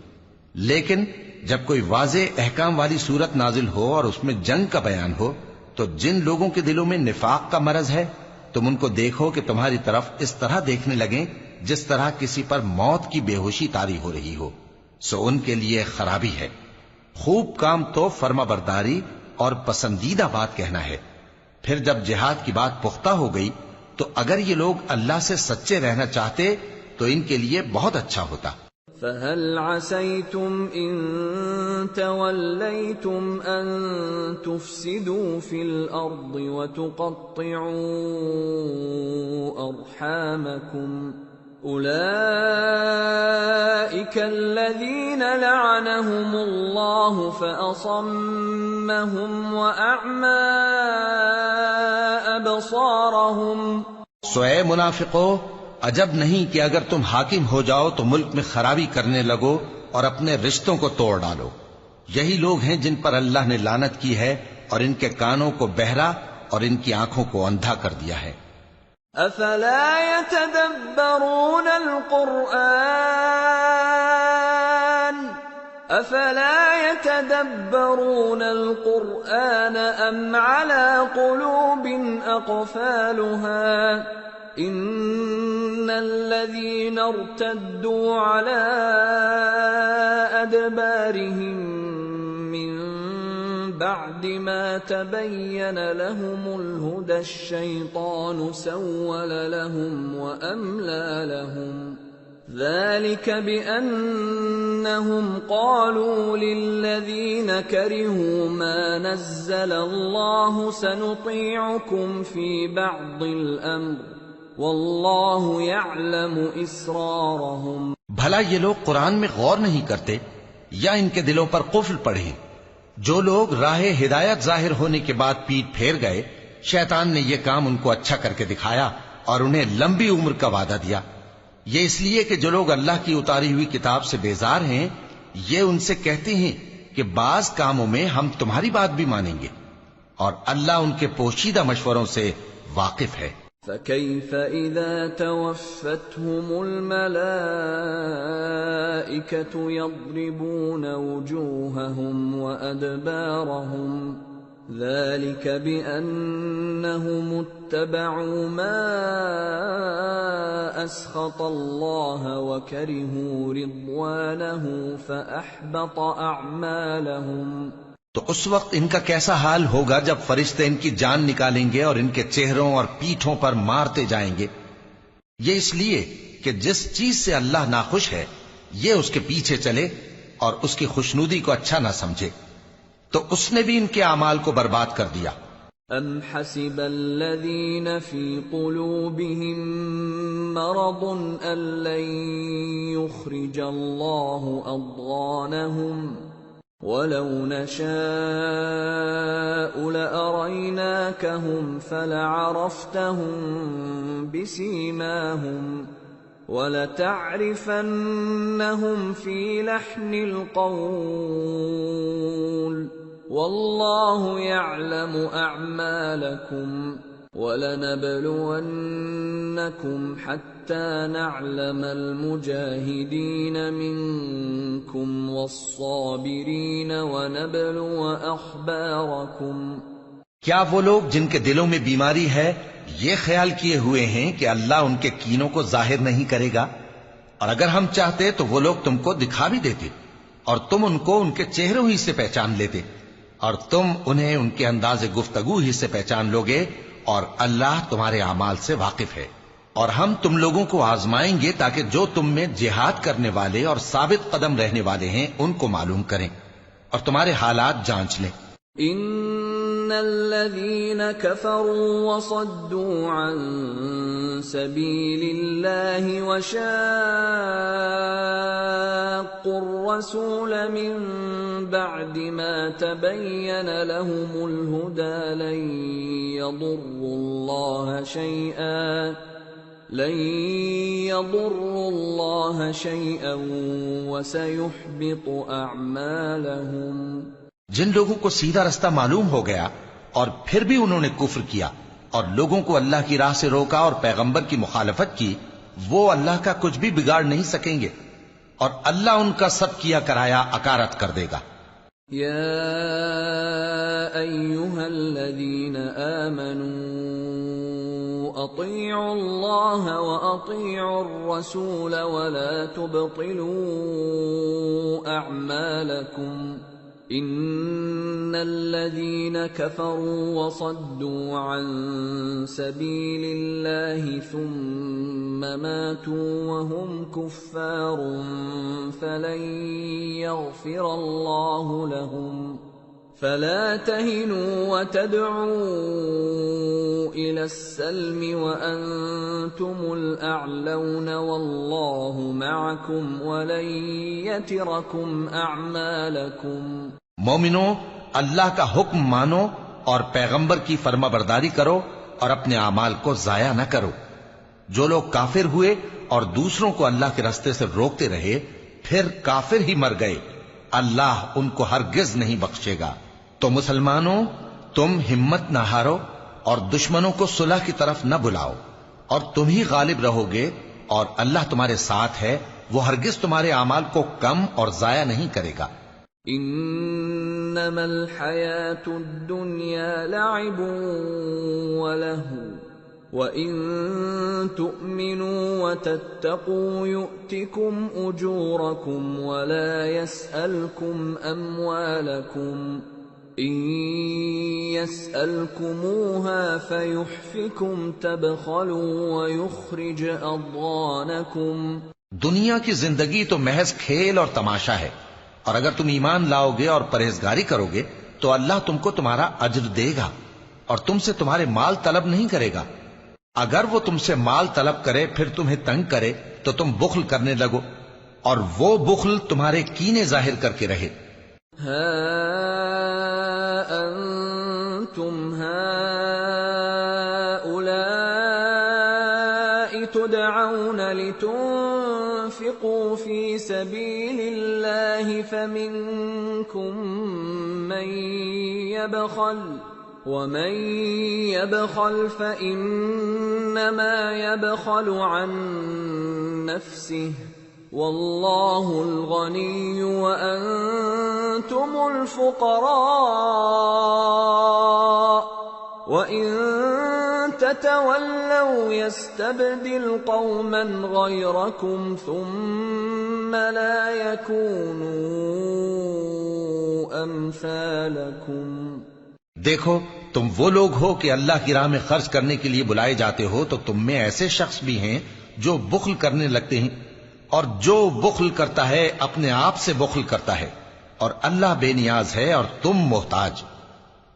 لیکن جب کوئی واضح احکام والی صورت نازل ہو اور اس میں جنگ کا بیان ہو تو جن لوگوں کے دلوں میں نفاق کا مرض ہے تم ان کو دیکھو کہ تمہاری طرف اس طرح دیکھنے لگیں جس طرح کسی پر موت کی بے ہوشی طاری ہو رہی ہو، سو ان کے لیے خرابی ہے۔ خوب کام تو فرما برداری اور پسندیدہ بات کہنا ہے۔ پھر جب جہاد کی بات پختہ ہو گئی تو اگر یہ لوگ اللہ سے سچے رہنا چاہتے تو ان کے لیے بہت اچھا ہوتا۔ فَهَلْ عَسَيْتُمْ إِن تَوَلَّيْتُمْ أَن تُفْسِدُوا فِي الْأَرْضِ وَتُقَطِّعُوا أَرْحَامَكُمْ أُولَئِكَ الَّذِينَ لَعَنَهُمُ اللَّهُ فَأَصَمَّهُمْ وَأَعْمَى أَبْصَارَهُمْ۔ سو اے منافقو، عجب نہیں کہ اگر تم حاکم ہو جاؤ تو ملک میں خرابی کرنے لگو اور اپنے رشتوں کو توڑ ڈالو۔ یہی لوگ ہیں جن پر اللہ نے لعنت کی ہے اور ان کے کانوں کو بہرا اور ان کی آنکھوں کو اندھا کر دیا ہے۔ افلا يتدبرون القرآن ام على قلوب اقفالها ان الذين ارتدوا على ادبارهم من بعد ما تبين لهم الهدى الشيطان سول لهم وأملى لهم ذلك بأنهم قالوا للذين كرهوا ما نزل الله سنطيعكم في بعض الأمر والله يعلم إسرارهم۔ بھلا یہ لوگ قرآن میں غور نہیں کرتے یا ان کے دلوں پر قفل پڑے؟ جو لوگ راہ ہدایت ظاہر ہونے کے بعد پیٹ پھیر گئے، شیطان نے یہ کام ان کو اچھا کر کے دکھایا اور انہیں لمبی عمر کا وعدہ دیا۔ یہ اس لیے کہ جو لوگ اللہ کی اتاری ہوئی کتاب سے بیزار ہیں یہ ان سے کہتے ہیں کہ بعض کاموں میں ہم تمہاری بات بھی مانیں گے، اور اللہ ان کے پوشیدہ مشوروں سے واقف ہے۔ فَكَيْفَ إِذَا تَوَفَّتْهُمُ الْمَلَائِكَةُ يَضْرِبُونَ وُجُوهَهُمْ وَأَدْبَارَهُمْ ذَلِكَ بِأَنَّهُمُ اتَّبَعُوا مَا أَسْخَطَ اللَّهَ وَكَرِهُوا رِضْوَانَهُ فَأَحْبَطَ أَعْمَالَهُمْ۔ تو اس وقت ان کا کیسا حال ہوگا جب فرشتے ان کی جان نکالیں گے اور ان کے چہروں اور پیٹھوں پر مارتے جائیں گے۔ یہ اس لیے کہ جس چیز سے اللہ ناخوش ہے یہ اس کے پیچھے چلے اور اس کی خوشنودی کو اچھا نہ سمجھے، تو اس نے بھی ان کے اعمال کو برباد کر دیا۔ ام حسب الذین فی قلوبهم مرض ان لن یخرج اللہ اضغانهم وَلَوْ نَشَاءُ لَأَرَيْنَاكَهُمْ فَلَعَرَفْتَهُمْ بِسِيمَاهُمْ وَلَتَعْرِفَنَّهُمْ فِي لَحْنِ الْقَوْلِ وَاللَّهُ يَعْلَمُ أَعْمَالَكُمْ وَلَنَبْلُوَنَّكُمْ حَتَّى نَعْلَمَ الْمُجَاهِدِينَ مِنكُمْ وَالصَّابِرِينَ وَنَبْلُوَ أَخْبَارَكُمْ۔ کیا وہ لوگ جن کے دلوں میں بیماری ہے یہ خیال کیے ہوئے ہیں کہ اللہ ان کے کینوں کو ظاہر نہیں کرے گا؟ اور اگر ہم چاہتے تو وہ لوگ تم کو دکھا بھی دیتے اور تم ان کو ان کے چہروں ہی سے پہچان لیتے، اور تم انہیں ان کے انداز گفتگو ہی سے پہچان لوگے، اور اللہ تمہارے اعمال سے واقف ہے۔ اور ہم تم لوگوں کو آزمائیں گے تاکہ جو تم میں جہاد کرنے والے اور ثابت قدم رہنے والے ہیں ان کو معلوم کریں اور تمہارے حالات جانچ لیں۔ ان الذين كفروا وصدوا عن سبيل الله وشاقوا الرسول من بعد ما تبين لهم الهدى لن يضروا الله شيئا وسيحبط اعمالهم۔ جن لوگوں کو سیدھا رستہ معلوم ہو گیا اور پھر بھی انہوں نے کفر کیا اور لوگوں کو اللہ کی راہ سے روکا اور پیغمبر کی مخالفت کی، وہ اللہ کا کچھ بھی بگاڑ نہیں سکیں گے اور اللہ ان کا سب کیا کرایا اکارت کر دے گا۔ یا ایھا الذین آمنوا اطیعوا اللہ واطیعوا الرسول ولا تبطلوا اعمالکم ان الذين كفروا وصدوا عن سبيل الله ثم ماتوا وهم كفار فلن يغفر الله لهم فلا تهنوا وتدعوا إلى السلم وأنتم الأعلون والله معكم ولن يتركم أعمالكم۔ مومنو، اللہ کا حکم مانو اور پیغمبر کی فرما برداری کرو اور اپنے اعمال کو ضائع نہ کرو۔ جو لوگ کافر ہوئے اور دوسروں کو اللہ کے راستے سے روکتے رہے پھر کافر ہی مر گئے، اللہ ان کو ہرگز نہیں بخشے گا۔ تو مسلمانوں، تم ہمت نہ ہارو اور دشمنوں کو صلح کی طرف نہ بلاؤ، اور تم ہی غالب رہو گے، اور اللہ تمہارے ساتھ ہے، وہ ہرگز تمہارے اعمال کو کم اور ضائع نہیں کرے گا۔ انما الحیاۃ الدنیا لعب ولہو وَإِن تُؤْمِنُوا وَتَتَّقُوا يُؤْتِكُمْ أُجُورَكُمْ وَلَا يَسْأَلْكُمْ أَمْوَالَكُمْ إِن يَسْأَلْكُمُوهَا فَيُحْفِكُمْ تَبْخَلُوا وَيُخْرِجْ أَضْغَانَكُمْ۔ دنیا کی زندگی تو محض کھیل اور تماشا ہے، اور اگر تم ایمان لاؤ گے اور پرہیزگاری کرو گے تو اللہ تم کو تمہارا اجر دے گا اور تم سے تمہارے مال طلب نہیں کرے گا۔ اگر وہ تم سے مال طلب کرے پھر تمہیں تنگ کرے تو تم بخل کرنے لگو، اور وہ بخل تمہارے کینے ظاہر کر کے رہے۔ ہا انتم ہؤلاء تدعون لتنفقوا في سبيل الله فمنكم من يبخل ومن يبخل فإنما يبخل عن نفسه والله الغني وأنتم الفقراء وإن تتولوا يستبدل قوما غيركم ثم لا يكونوا أمثالكم۔ دیکھو، تم وہ لوگ ہو کہ اللہ کی راہ میں خرچ کرنے کے لیے بلائے جاتے ہو، تو تم میں ایسے شخص بھی ہیں جو بخل کرنے لگتے ہیں، اور جو بخل کرتا ہے اپنے آپ سے بخل کرتا ہے، اور اللہ بے نیاز ہے اور تم محتاج۔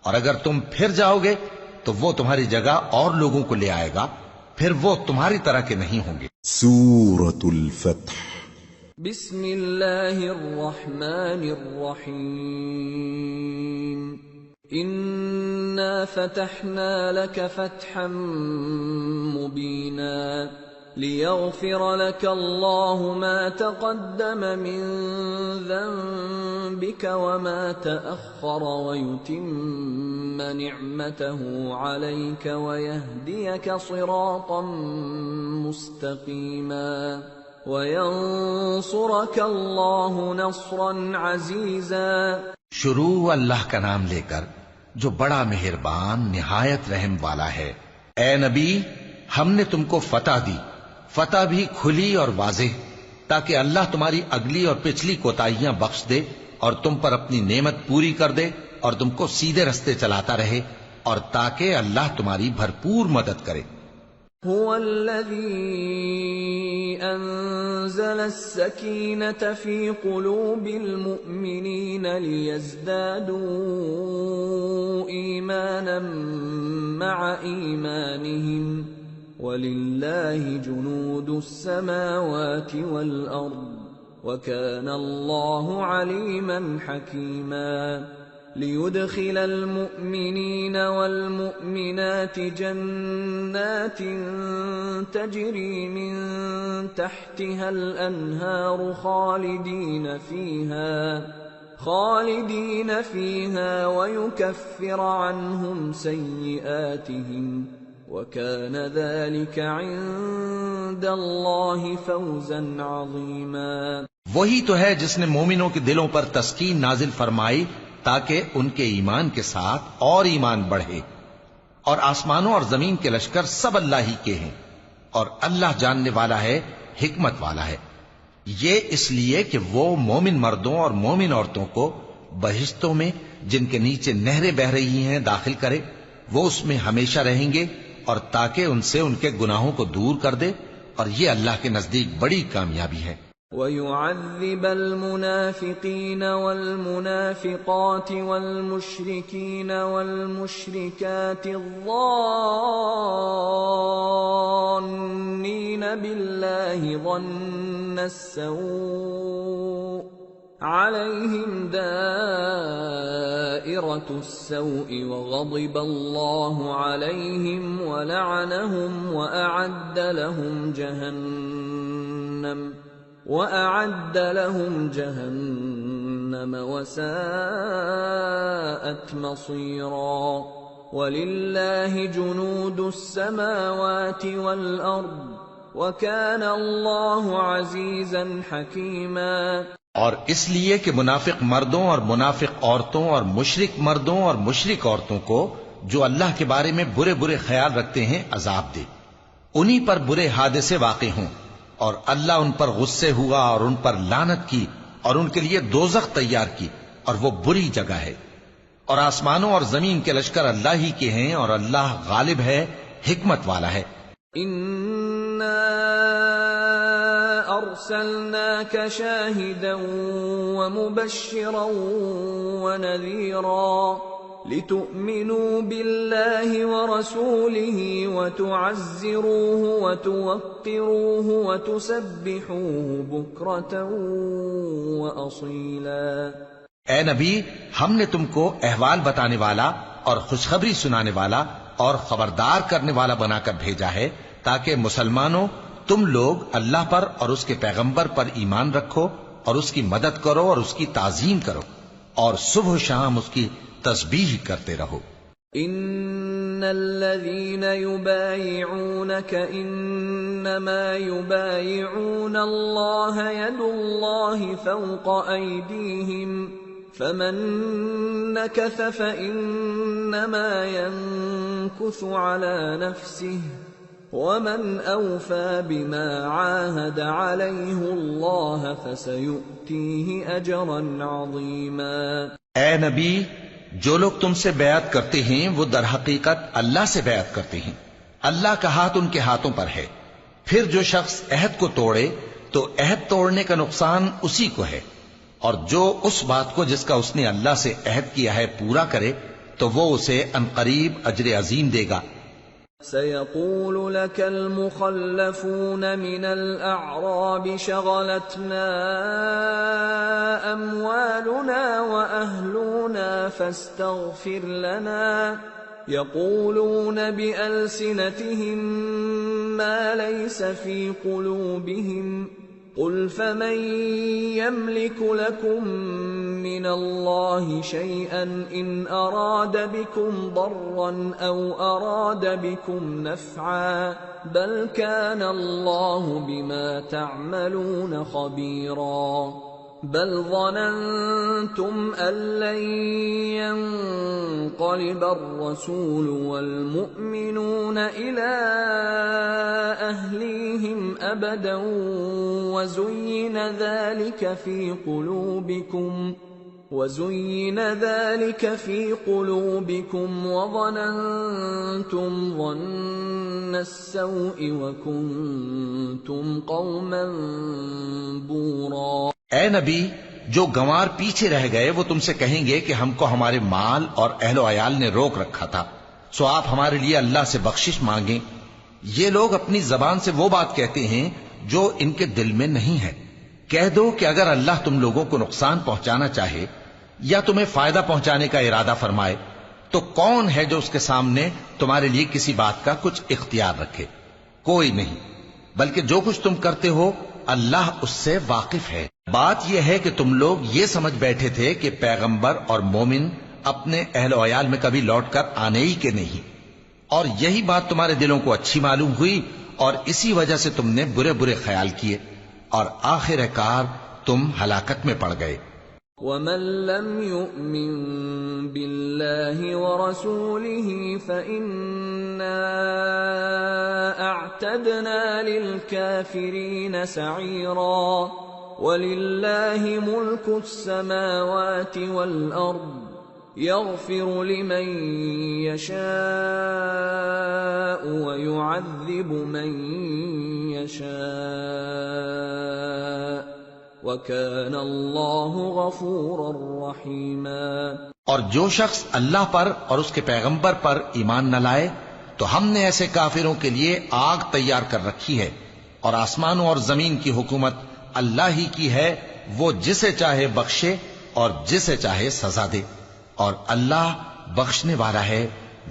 اور اگر تم پھر جاؤ گے تو وہ تمہاری جگہ اور لوگوں کو لے آئے گا، پھر وہ تمہاری طرح کے نہیں ہوں گے۔ سورة الفتح بسم اللہ الرحمن الرحیم انا فتحنا لك فتحا مبینا لیغفر لك الله ما تقدم من ذنبك وما تأخر ويتم نعمته عليك ويهديك صراطا مستقيما وَيَنصُرَكَ اللَّهُ نَصْرًا عَزِيزًا۔ شروع اللہ کا نام لے کر جو بڑا مہربان نہایت رحم والا ہے۔ اے نبی، ہم نے تم کو فتح دی، فتح بھی کھلی اور واضح، تاکہ اللہ تمہاری اگلی اور پچھلی کوتاہیاں بخش دے اور تم پر اپنی نعمت پوری کر دے اور تم کو سیدھے رستے چلاتا رہے، اور تاکہ اللہ تمہاری بھرپور مدد کرے۔ هو الذي أنزل السكينة في قلوب المؤمنين ليزدادوا إيمانا مع إيمانهم ولله جنود السماوات والأرض وكان الله عليما حكيما ليدخل المؤمنين والمؤمنات جنات تجري من تحتها الأنهار خالدين فيها ويكفر عنهم سيئاتهم وكان ذلك عند الله فوزا عظيما۔ وہی تو ہے جس نے مومنوں کے دلوں پر تسکین نازل فرمائی تاکہ ان کے ایمان کے ساتھ اور ایمان بڑھے، اور آسمانوں اور زمین کے لشکر سب اللہ ہی کے ہیں، اور اللہ جاننے والا ہے، حکمت والا ہے۔ یہ اس لیے کہ وہ مومن مردوں اور مومن عورتوں کو بہشتوں میں جن کے نیچے نہریں بہ رہی ہیں داخل کرے، وہ اس میں ہمیشہ رہیں گے، اور تاکہ ان سے ان کے گناہوں کو دور کر دے، اور یہ اللہ کے نزدیک بڑی کامیابی ہے۔ وَيُعَذِّبَ الْمُنَافِقِينَ وَالْمُنَافِقَاتِ وَالْمُشْرِكِينَ وَالْمُشْرِكَاتِ الظَّانِّينَ بِاللَّهِ ظَنَّ السَّوْءِ عَلَيْهِمْ دَائِرَةُ السَّوْءِ وَغَضِبَ اللَّهُ عَلَيْهِمْ وَلَعَنَهُمْ وَأَعَدَّ لَهُمْ جَهَنَّمَ وَسَاءَتْ مَصِيرًا۔ وَلِلَّهِ جُنُودُ السَّمَاوَاتِ وَالْأَرْضِ وَكَانَ اللَّهُ عَزِيزًا حَكِيمًا۔ اور اس لیے کہ منافق مردوں اور منافق عورتوں اور مشرک مردوں اور مشرک عورتوں کو جو اللہ کے بارے میں برے برے خیال رکھتے ہیں عذاب دے، انہی پر برے حادثے واقع ہوں، اور اللہ ان پر غصے ہوا اور ان پر لعنت کی اور ان کے لیے دوزخ تیار کی، اور وہ بری جگہ ہے۔ اور آسمانوں اور زمین کے لشکر اللہ ہی کے ہیں، اور اللہ غالب ہے، حکمت والا ہے۔ اِنَّا أَرْسَلْنَاكَ شَاهِدًا وَمُبَشِّرًا وَنَذِيرًا لِتُؤْمِنُوا بِاللَّهِ وَرَسُولِهِ وَتُعَزِّرُوهُ وَتُوَقِّرُوهُ وَتُسَبِّحُوهُ بُكْرَةً وَأَصِيلًا۔ اے نبی، ہم نے تم کو احوال بتانے والا اور خوشخبری سنانے والا اور خبردار کرنے والا بنا کر بھیجا ہے، تاکہ مسلمانوں تم لوگ اللہ پر اور اس کے پیغمبر پر ایمان رکھو اور اس کی مدد کرو اور اس کی تعظیم کرو، اور صبح و شام اس کی تسبیح کرتے رہو۔ ان الذين يبايعونك انما يبايعون الله يد الله فوق ايديهم فمن نكث فانما ينكث على نفسه ومن اوفى بما عاهد عليه الله فسيؤتيه اجرا عظيما۔ اے نبی، جو لوگ تم سے بیعت کرتے ہیں وہ در حقیقت اللہ سے بیعت کرتے ہیں، اللہ کا ہاتھ ان کے ہاتھوں پر ہے۔ پھر جو شخص عہد کو توڑے تو عہد توڑنے کا نقصان اسی کو ہے، اور جو اس بات کو جس کا اس نے اللہ سے عہد کیا ہے پورا کرے تو وہ اسے عنقریب اجر عظیم دے گا۔ سيقول لك المخلفون من الأعراب شغلتنا أموالنا وأهلنا فاستغفر لنا يقولون بألسنتهم ما ليس في قلوبهم قل فمن يملك لكم من الله شيئا إن أراد بكم ضرا أو أراد بكم نفعا بل كان الله بما تعملون خبيرا بل ظننتم أن لن ينقلب الرسول والمؤمنون إلى أهليهم أبدا وزين ذلك في قلوبكم وظننتم ظن السوء وكنتم قوما بورا. اے نبی، جو گنوار پیچھے رہ گئے وہ تم سے کہیں گے کہ ہم کو ہمارے مال اور اہل و عیال نے روک رکھا تھا، سو آپ ہمارے لیے اللہ سے بخشش مانگیں. یہ لوگ اپنی زبان سے وہ بات کہتے ہیں جو ان کے دل میں نہیں ہے. کہہ دو کہ اگر اللہ تم لوگوں کو نقصان پہنچانا چاہے یا تمہیں فائدہ پہنچانے کا ارادہ فرمائے تو کون ہے جو اس کے سامنے تمہارے لیے کسی بات کا کچھ اختیار رکھے؟ کوئی نہیں، بلکہ جو کچھ تم کرتے ہو اللہ اس سے واقف ہے. بات یہ ہے کہ تم لوگ یہ سمجھ بیٹھے تھے کہ پیغمبر اور مومن اپنے اہل و عیال میں کبھی لوٹ کر آنے ہی کے نہیں، اور یہی بات تمہارے دلوں کو اچھی معلوم ہوئی اور اسی وجہ سے تم نے برے برے خیال کیے اور آخر کار تم ہلاکت میں پڑ گئے. وَمَن لَّمْ يُؤْمِن بِاللَّهِ وَرَسُولِهِ فَإِنَّا أَعْتَدْنَا لِلْكَافِرِينَ سَعِيرًا. وَلِلَّهِ مُلْكُ السَّمَاوَاتِ وَالْأَرْضِ يَغْفِرُ لِمَن يَشَاءُ وَيُعَذِّبُ مَن يَشَاءُ وَكَانَ اللَّهُ غَفُورًا رَّحِيمًا. اور جو شخص اللہ پر اور اس کے پیغمبر پر ایمان نہ لائے تو ہم نے ایسے کافروں کے لیے آگ تیار کر رکھی ہے، اور آسمانوں اور زمین کی حکومت اللہ ہی کی ہے، وہ جسے چاہے بخشے اور جسے چاہے سزا دے، اور اللہ بخشنے والا ہے،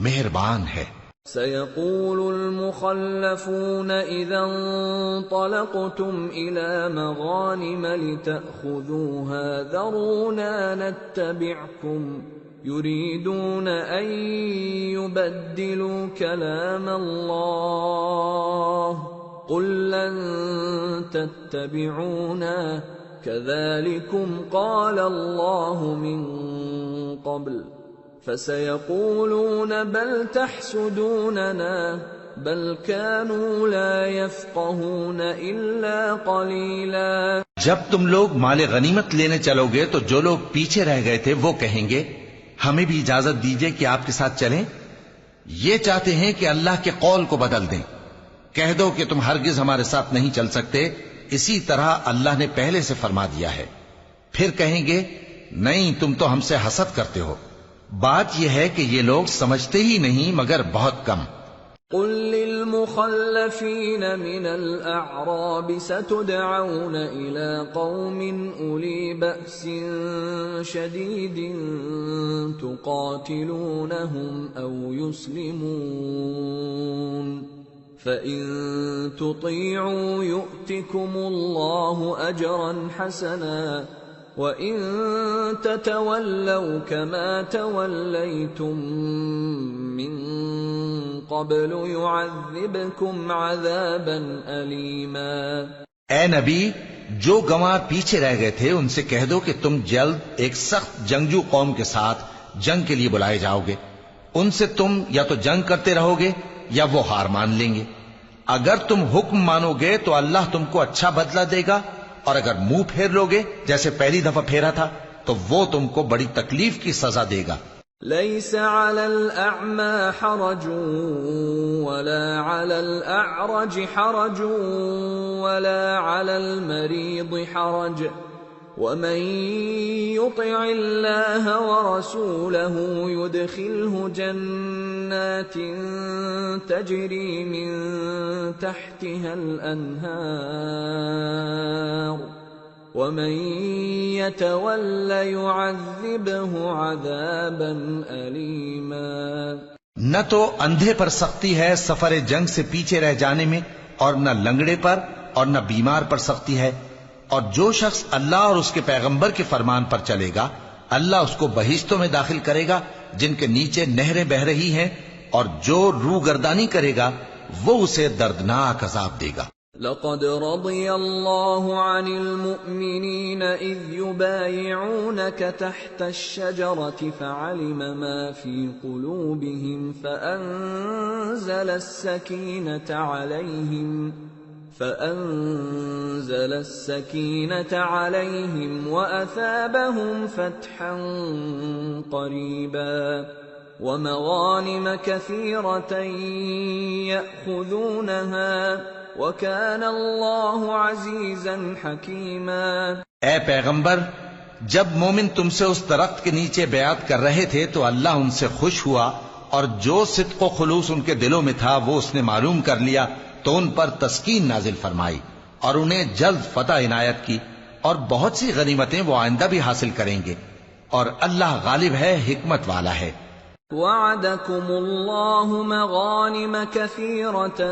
مہربان ہے. سيقول المخلفون إذا انطلقتم إلى مغانم لتأخذوها ذرونا نتبعكم يريدون أن يبدلوا كلام الله قل لن تتبعونا كذلكم قال الله من قبل فسيقولون بل تحسدوننا بل كانوا لا يفقهون إلا قليلا. جب تم لوگ مال غنیمت لینے چلو گے تو جو لوگ پیچھے رہ گئے تھے وہ کہیں گے ہمیں بھی اجازت دیجئے کہ آپ کے ساتھ چلیں. یہ چاہتے ہیں کہ اللہ کے قول کو بدل دیں. کہہ دو کہ تم ہرگز ہمارے ساتھ نہیں چل سکتے، اسی طرح اللہ نے پہلے سے فرما دیا ہے. پھر کہیں گے نہیں، تم تو ہم سے حسد کرتے ہو. بات یہ ہے کہ یہ لوگ سمجھتے ہی نہیں مگر بہت کم. قل للمخلفين من الأعراب ستدعون إلى قوم أولي بأس شديد تقاتلونهم أو يسلمون فإن تطيعوا يؤتكم الله أجرا حسنا وَإِن تَتَوَلَّوْا كَمَا تَوَلَّيْتُم مِّن قَبْلُ يُعَذِّبْكُمْ عَذَابًا أَلِيمًا. اے نبی، جو گنوار پیچھے رہ گئے تھے ان سے کہہ دو کہ تم جلد ایک سخت جنگجو قوم کے ساتھ جنگ کے لیے بلائے جاؤ گے. ان سے تم یا تو جنگ کرتے رہو گے یا وہ ہار مان لیں گے. اگر تم حکم مانو گے تو اللہ تم کو اچھا بدلہ دے گا، اور اگر منہ پھیر لوگے جیسے پہلی دفعہ پھیرا تھا تو وہ تم کو بڑی تکلیف کی سزا دے گا. ليس على الأعمى حرج ولا على الأعرج حرج ولا على المريض حرج ومن يطع الله ورسوله يدخله جنات تجري من تحتها الأنهار ومن يتول يعذبه عذابا أليما۔ نہ تو اندھے پر سختی ہے سفر جنگ سے پیچھے رہ جانے میں، اور نہ لنگڑے پر اور نہ بیمار پر سختی ہے، اور جو شخص اللہ اور اس کے پیغمبر کے فرمان پر چلے گا اللہ اس کو بہشتوں میں داخل کرے گا جن کے نیچے نہریں بہ رہی ہیں، اور جو روگردانی کرے گا وہ اسے دردناک عذاب دے گا۔ لقد رضي الله عن المؤمنين إذ يبايعونك تحت الشجرة فعلم ما في قلوبهم فأنزل السكينة عليهم وأثابهم فتحا قريبا ومغانم كثيرة يأخذونها وَكَانَ اللَّهُ عَزِيزًا حَكِيمًا۔ اے پیغمبر، جب مومن تم سے اس درخت کے نیچے بیعت کر رہے تھے تو اللہ ان سے خوش ہوا، اور جو صدق و خلوص ان کے دلوں میں تھا وہ اس نے معلوم کر لیا تو ان پر تسکین نازل فرمائی اور انہیں جلد فتح عنایت کی، اور بہت سی غنیمتیں وہ آئندہ بھی حاصل کریں گے، اور اللہ غالب ہے، حکمت والا ہے۔ وعدكم الله مغانم كثيرة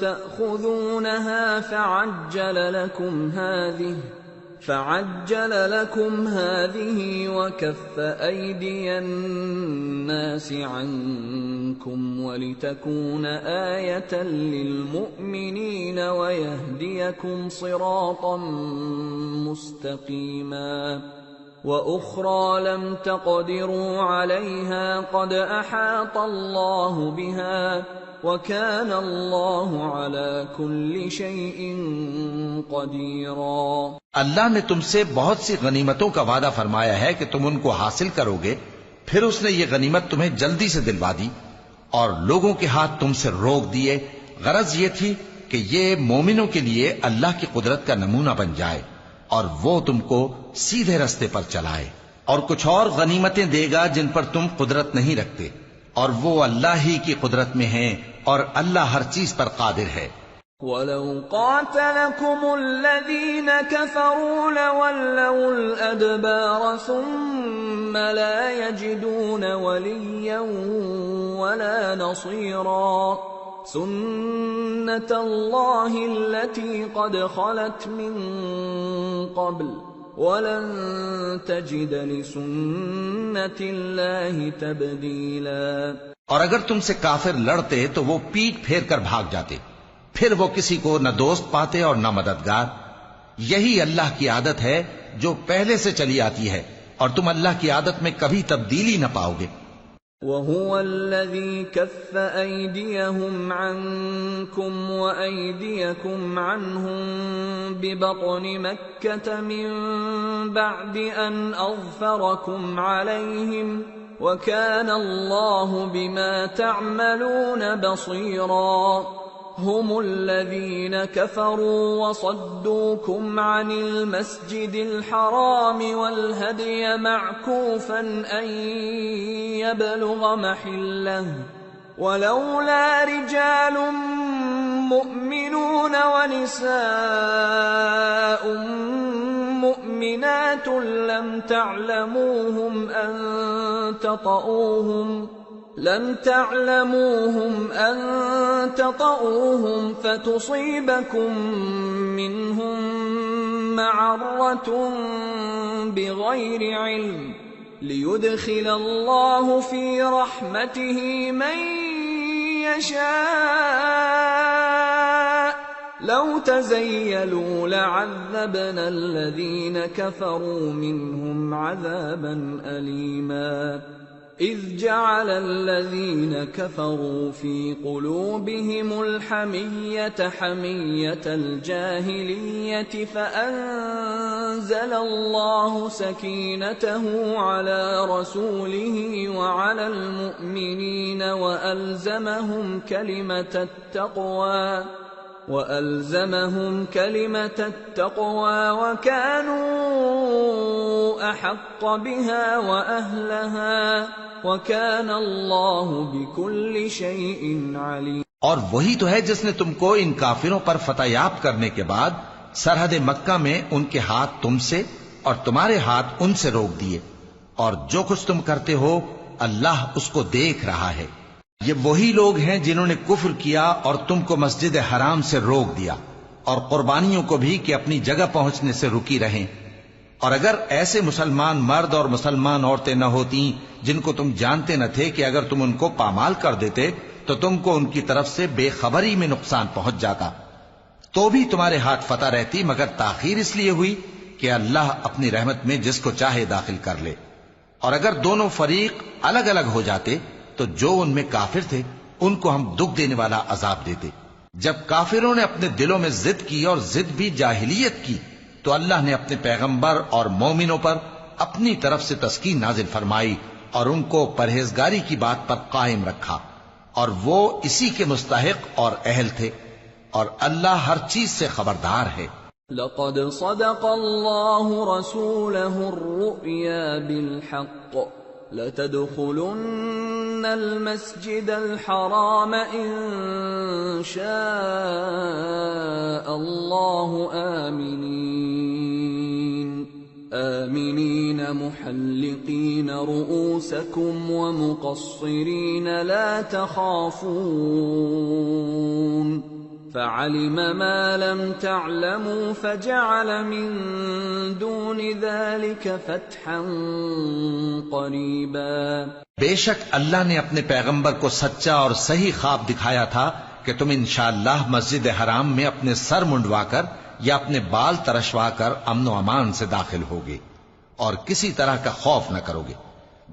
تأخذونها فعجل لكم هذه وكف أيدي الناس عنكم ولتكون آية للمؤمنين ويهديكم صراطا مستقيما وأخرى لم تقدروا عليها قد أحاط الله بها وكان الله على كل شيء قديرا۔ اللہ نے تم سے بہت سی غنیمتوں کا وعدہ فرمایا ہے کہ تم ان کو حاصل کرو گے، پھر اس نے یہ غنیمت تمہیں جلدی سے دلوا دی اور لوگوں کے ہاتھ تم سے روک دیے۔ غرض یہ تھی کہ یہ مومنوں کے لیے اللہ کی قدرت کا نمونہ بن جائے اور وہ تم کو سیدھے رستے پر چلائے، اور کچھ اور غنیمتیں دے گا جن پر تم قدرت نہیں رکھتے، اور وہ اللہ ہی کی قدرت میں ہیں، اور اللہ ہر چیز پر قادر ہے۔ وَلَوْ قَاتَلَكُمُ الَّذِينَ كَفَرُوا لَوَلَّوُا الْأَدْبَارَ ثُمَّ لَا يَجِدُونَ وَلِيًّا وَلَا نَصِيرًا سُنَّةَ اللَّهِ الَّتِي قَدْ خَلَتْ مِن قَبْلُ وَلَن تَجِدَ لِسُنَّةِ اللَّهِ تَبْدِيلًا۔ اور اگر تم سے کافر لڑتے تو وہ پیٹ پھیر کر بھاگ جاتے، پھر وہ کسی کو نہ دوست پاتے اور نہ مددگار۔ یہی اللہ کی عادت ہے جو پہلے سے چلی آتی ہے، اور تم اللہ کی عادت میں کبھی تبدیلی نہ پاؤ گے۔ وَهُوَ الَّذِي كَفَّ أَيْدِيَهُمْ عَنكُمْ وَأَيْدِيَكُمْ عَنْهُمْ بِبَطْنِ مَكَّةَ مِن بَعْدِ أَنْ أَظْفَرَكُمْ عَلَيْهِمْ وَكَانَ اللَّهُ بِمَا تَعْمَلُونَ بَصِيرًا۔ هم الذين كفروا وصدوكم عن المسجد الحرام والهدي معكوفا أن يبلغ محله ولولا رجال مؤمنون ونساء مؤمنات لم تعلموهم أن تطؤوهم فتصيبكم منهم معرة بغير علم ليدخل الله في رحمته من يشاء لو تزيلوا لعذبنا الذين كفروا منهم عذابا أليما إذ جعل الذين كفروا في قلوبهم الحمية حمية الجاهلية فأنزل الله سكينته على رسوله وعلى المؤمنين وألزمهم كلمة التقوى وَأَلْزَمَهُمْ كَلِمَةَ التَّقْوَى وَكَانُوا أَحَقَّ بِهَا وَأَهْلَهَا وَكَانَ اللَّهُ بِكُلِّ شَيْءٍ عَلِيمٌ۔ اور وہی تو ہے جس نے تم کو ان کافروں پر فتح یاب کرنے کے بعد سرحد مکہ میں ان کے ہاتھ تم سے اور تمہارے ہاتھ ان سے روک دیے، اور جو کچھ تم کرتے ہو اللہ اس کو دیکھ رہا ہے۔ یہ وہی لوگ ہیں جنہوں نے کفر کیا اور تم کو مسجد حرام سے روک دیا، اور قربانیوں کو بھی کہ اپنی جگہ پہنچنے سے رکی رہیں۔ اور اگر ایسے مسلمان مرد اور مسلمان عورتیں نہ ہوتی جن کو تم جانتے نہ تھے کہ اگر تم ان کو پامال کر دیتے تو تم کو ان کی طرف سے بے خبری میں نقصان پہنچ جاتا، تو بھی تمہارے ہاتھ فتح رہتی، مگر تاخیر اس لیے ہوئی کہ اللہ اپنی رحمت میں جس کو چاہے داخل کر لے۔ اور اگر دونوں فریق الگ الگ ہو جاتے تو جو ان میں کافر تھے ان کو ہم دکھ دینے والا عذاب دیتے۔ جب کافروں نے اپنے دلوں میں ضد کی، اور ضد بھی جاہلیت کی، تو اللہ نے اپنے پیغمبر اور مومنوں پر اپنی طرف سے تسکین نازل فرمائی اور ان کو پرہیزگاری کی بات پر قائم رکھا، اور وہ اسی کے مستحق اور اہل تھے، اور اللہ ہر چیز سے خبردار ہے۔ لقد صدق الله رسوله الرؤيا بالحق لتدخلن المسجد الحرام إن شاء الله آمنين محلقين رؤوسكم ومقصرين لا تخافون فعلم ما لم تعلموا فجعل من دون ذلك فتحا قریبا۔ بے شک اللہ نے اپنے پیغمبر کو سچا اور صحیح خواب دکھایا تھا کہ تم انشاءاللہ مسجد حرام میں اپنے سر منڈوا کر یا اپنے بال ترشوا کر امن و امان سے داخل ہوگے اور کسی طرح کا خوف نہ کرو گے۔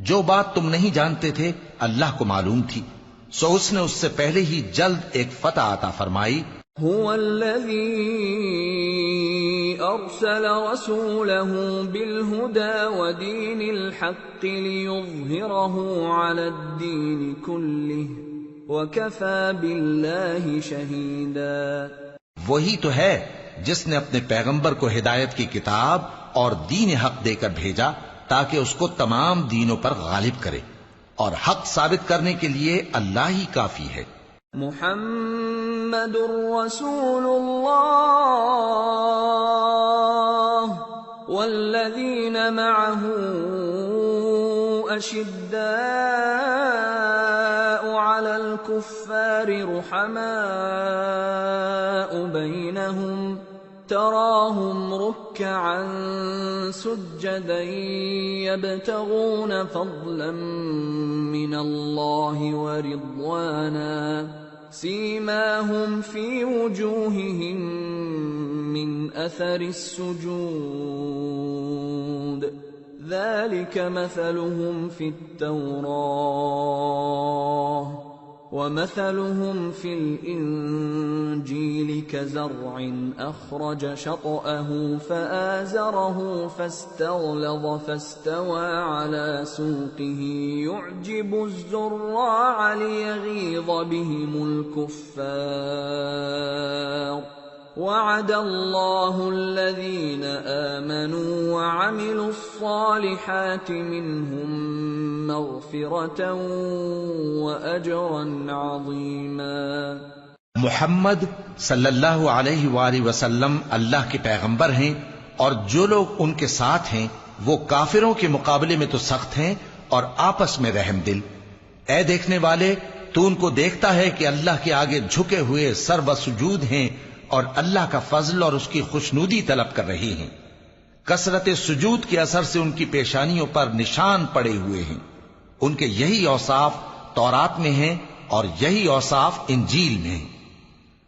جو بات تم نہیں جانتے تھے اللہ کو معلوم تھی، سو اس نے اس سے پہلے ہی جلد ایک فتح عطا فرمائی۔ هو الذي أرسل رسوله بالهدى ودين الحق ليظهره على الدين كله وكفى بالله شهيدا۔ وہی تو ہے جس نے اپنے پیغمبر کو ہدایت کی کتاب اور دین حق دے کر بھیجا تاکہ اس کو تمام دینوں پر غالب کرے، اور حق ثابت کرنے کے لیے اللہ ہی کافی ہے۔ محمد رسول اللہ والذین معه اشداء علی الکفار رحماء بینہم تراهم ركعا سجدا يبتغون فضلا من الله ورضوانا سيماهم في وجوههم من أثر السجود ذلك مثلهم في التوراة ومثلهم في الإنجيل كزرع أخرج شطأه فآزره فاستغلظ فاستوى على سوقه يعجب الزراع ليغيظ بهم الكفار وعد الله الذين آمنوا وعملوا الصالحات منهم مغفرة وأجرا عظيما۔ محمد صلی اللہ علیہ وآلہ وسلم اللہ کے پیغمبر ہیں، اور جو لوگ ان کے ساتھ ہیں وہ کافروں کے مقابلے میں تو سخت ہیں اور آپس میں رحم دل۔ اے دیکھنے والے، تو ان کو دیکھتا ہے کہ اللہ کے آگے جھکے ہوئے سر بسجود ہیں اور اللہ کا فضل اور اس کی خوشنودی طلب کر رہے ہیں۔ کثرت سجود کے اثر سے ان کی پیشانیوں پر نشان پڑے ہوئے ہیں۔ ان کے یہی اوصاف تورات میں ہیں اور یہی اوصاف انجیل میں ہیں۔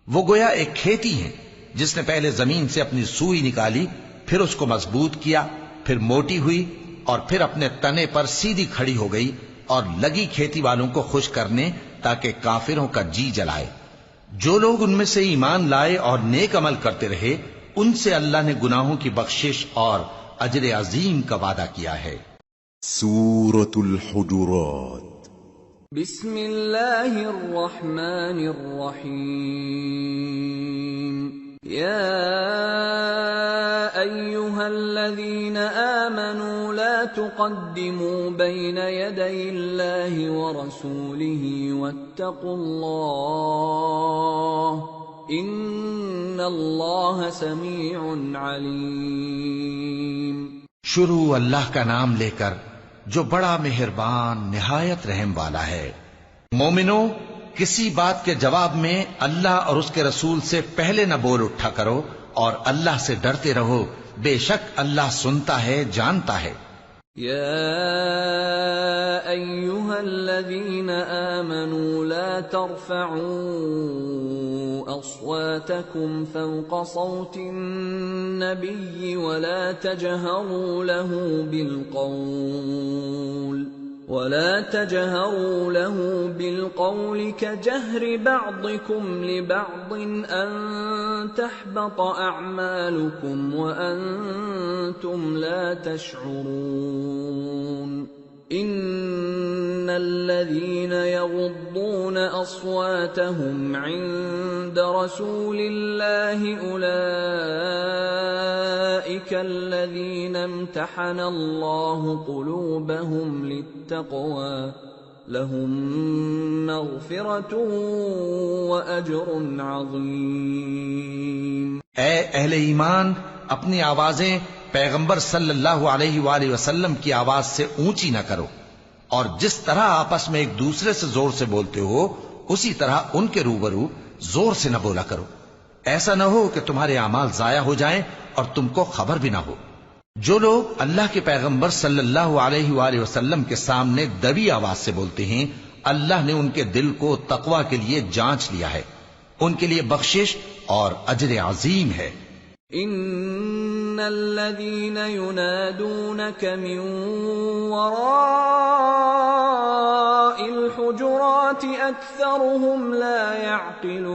وہ گویا ایک کھیتی ہیں جس نے پہلے زمین سے اپنی سوئی نکالی، پھر اس کو مضبوط کیا، پھر موٹی ہوئی، اور پھر اپنے تنے پر سیدھی کھڑی ہو گئی، اور لگی کھیتی والوں کو خوش کرنے تاکہ کافروں کا جی جلائے۔ جو لوگ ان میں سے ایمان لائے اور نیک عمل کرتے رہے، ان سے اللہ نے گناہوں کی بخشش اور اجر عظیم کا وعدہ کیا ہے۔ سورة الحجرات بسم اللہ الرحمن الرحیم یا ایہا الذین آمنوا لا تقدموا بین یدی اللہ ورسولہ واتقوا اللہ ان اللہ سمیع علیم۔ شروع اللہ کا نام لے کر جو بڑا مہربان نہایت رحم والا ہے۔ مومنو، کسی بات کے جواب میں اللہ اور اس کے رسول سے پہلے نہ بول اٹھا کرو اور اللہ سے ڈرتے رہو، بے شک اللہ سنتا ہے، جانتا ہے۔ یا ایہا الذین آمنوا لا ترفعوا اصواتکم فوق صوت النبی ولا تجہروا له بالقول كجهر بعضكم لبعض أن تحبط أعمالكم وأنتم لا تشعرون إن الذين يغضون أصواتهم عند رسول الله أولئك الذين امتحن الله قلوبهم للتقوى لهم مغفرة وأجر عظيم۔ اے اہل ایمان، اپنی آوازیں پیغمبر صلی اللہ علیہ وآلہ وسلم کی آواز سے اونچی نہ کرو، اور جس طرح آپس میں ایک دوسرے سے زور سے بولتے ہو اسی طرح ان کے روبرو زور سے نہ بولا کرو، ایسا نہ ہو کہ تمہارے اعمال ضائع ہو جائیں اور تم کو خبر بھی نہ ہو۔ جو لوگ اللہ کے پیغمبر صلی اللہ علیہ وآلہ وسلم کے سامنے دبی آواز سے بولتے ہیں، اللہ نے ان کے دل کو تقوی کے لیے جانچ لیا ہے، ان کے لیے بخشش اور اجر عظیم ہے۔ ان الذين ينادونك من وراء الحجرات اكثرهم لا يعقلون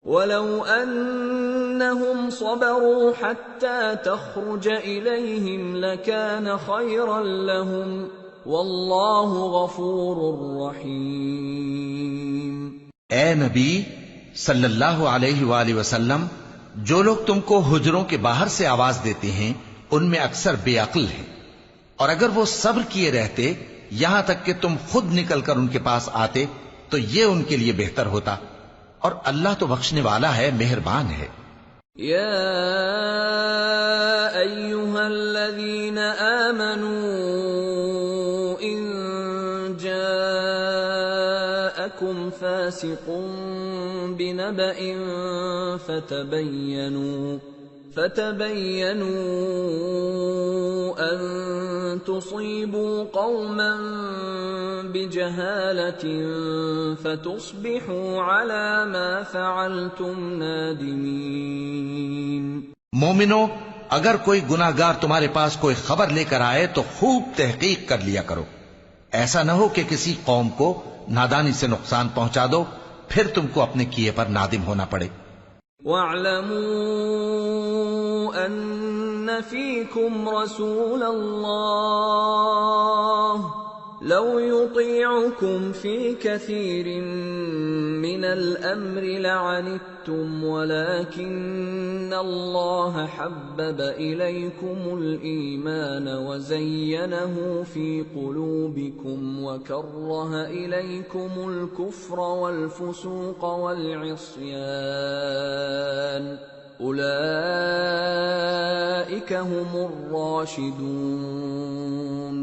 ولو انهم صبروا حتى تخرج اليهم لكان خيرا لهم والله غفور رحيم۔ اے نبی صلی اللہ علیہ وآلہ وسلم، جو لوگ تم کو حجروں کے باہر سے آواز دیتے ہیں ان میں اکثر بے عقل ہیں، اور اگر وہ صبر کیے رہتے یہاں تک کہ تم خود نکل کر ان کے پاس آتے تو یہ ان کے لیے بہتر ہوتا، اور اللہ تو بخشنے والا ہے، مہربان ہے۔ یا ایہا الذین آمنوا ان جاءکم فاسق بنبأ فتبينوا أن تصيبوا قوما بجهالة فتصبحوا على ما فعلتم نادمين۔ مومنو، اگر کوئی گناہگار تمہارے پاس کوئی خبر لے کر آئے تو خوب تحقیق کر لیا کرو، ایسا نہ ہو کہ کسی قوم کو نادانی سے نقصان پہنچا دو پھر تم کو اپنے کیے پر نادم ہونا پڑے۔ وَاعْلَمُوا أَنَّ فِيكُمْ رَسُولَ اللَّهِ لَوْ يُطِيعُكُمْ فِي كَثِيرٍ مِّنَ الْأَمْرِ لَعَنِتُّمْ وَلَكِنَّ اللَّهَ حَبَّبَ إِلَيْكُمُ الْإِيمَانَ وَزَيَّنَهُ فِي قُلُوبِكُمْ وَكَرَّهَ إِلَيْكُمُ الْكُفْرَ وَالْفُسُوقَ وَالْعِصْيَانَ أُولَئِكَ هُمُ الرَّاشِدُونَ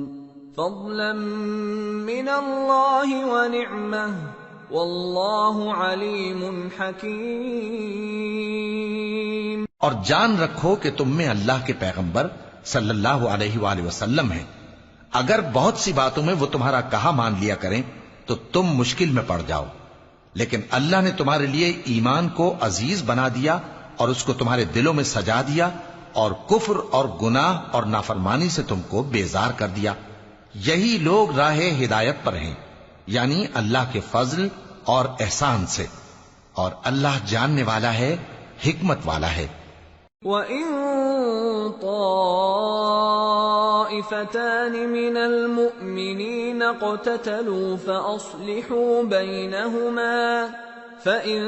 فضلا من اللہ ونعمہ واللہ علیم حکیم۔ اور جان رکھو کہ تم میں اللہ کے پیغمبر صلی اللہ علیہ وآلہ وسلم ہیں، اگر بہت سی باتوں میں وہ تمہارا کہا مان لیا کریں تو تم مشکل میں پڑ جاؤ، لیکن اللہ نے تمہارے لیے ایمان کو عزیز بنا دیا اور اس کو تمہارے دلوں میں سجا دیا، اور کفر اور گناہ اور نافرمانی سے تم کو بیزار کر دیا۔ یہی لوگ راہ ہدایت پر ہیں، یعنی اللہ کے فضل اور احسان سے، اور اللہ جاننے والا ہے، حکمت والا ہے۔ وَإِن طائفتان من المؤمنين اقتتلوا فأصلحوا بينهما فإن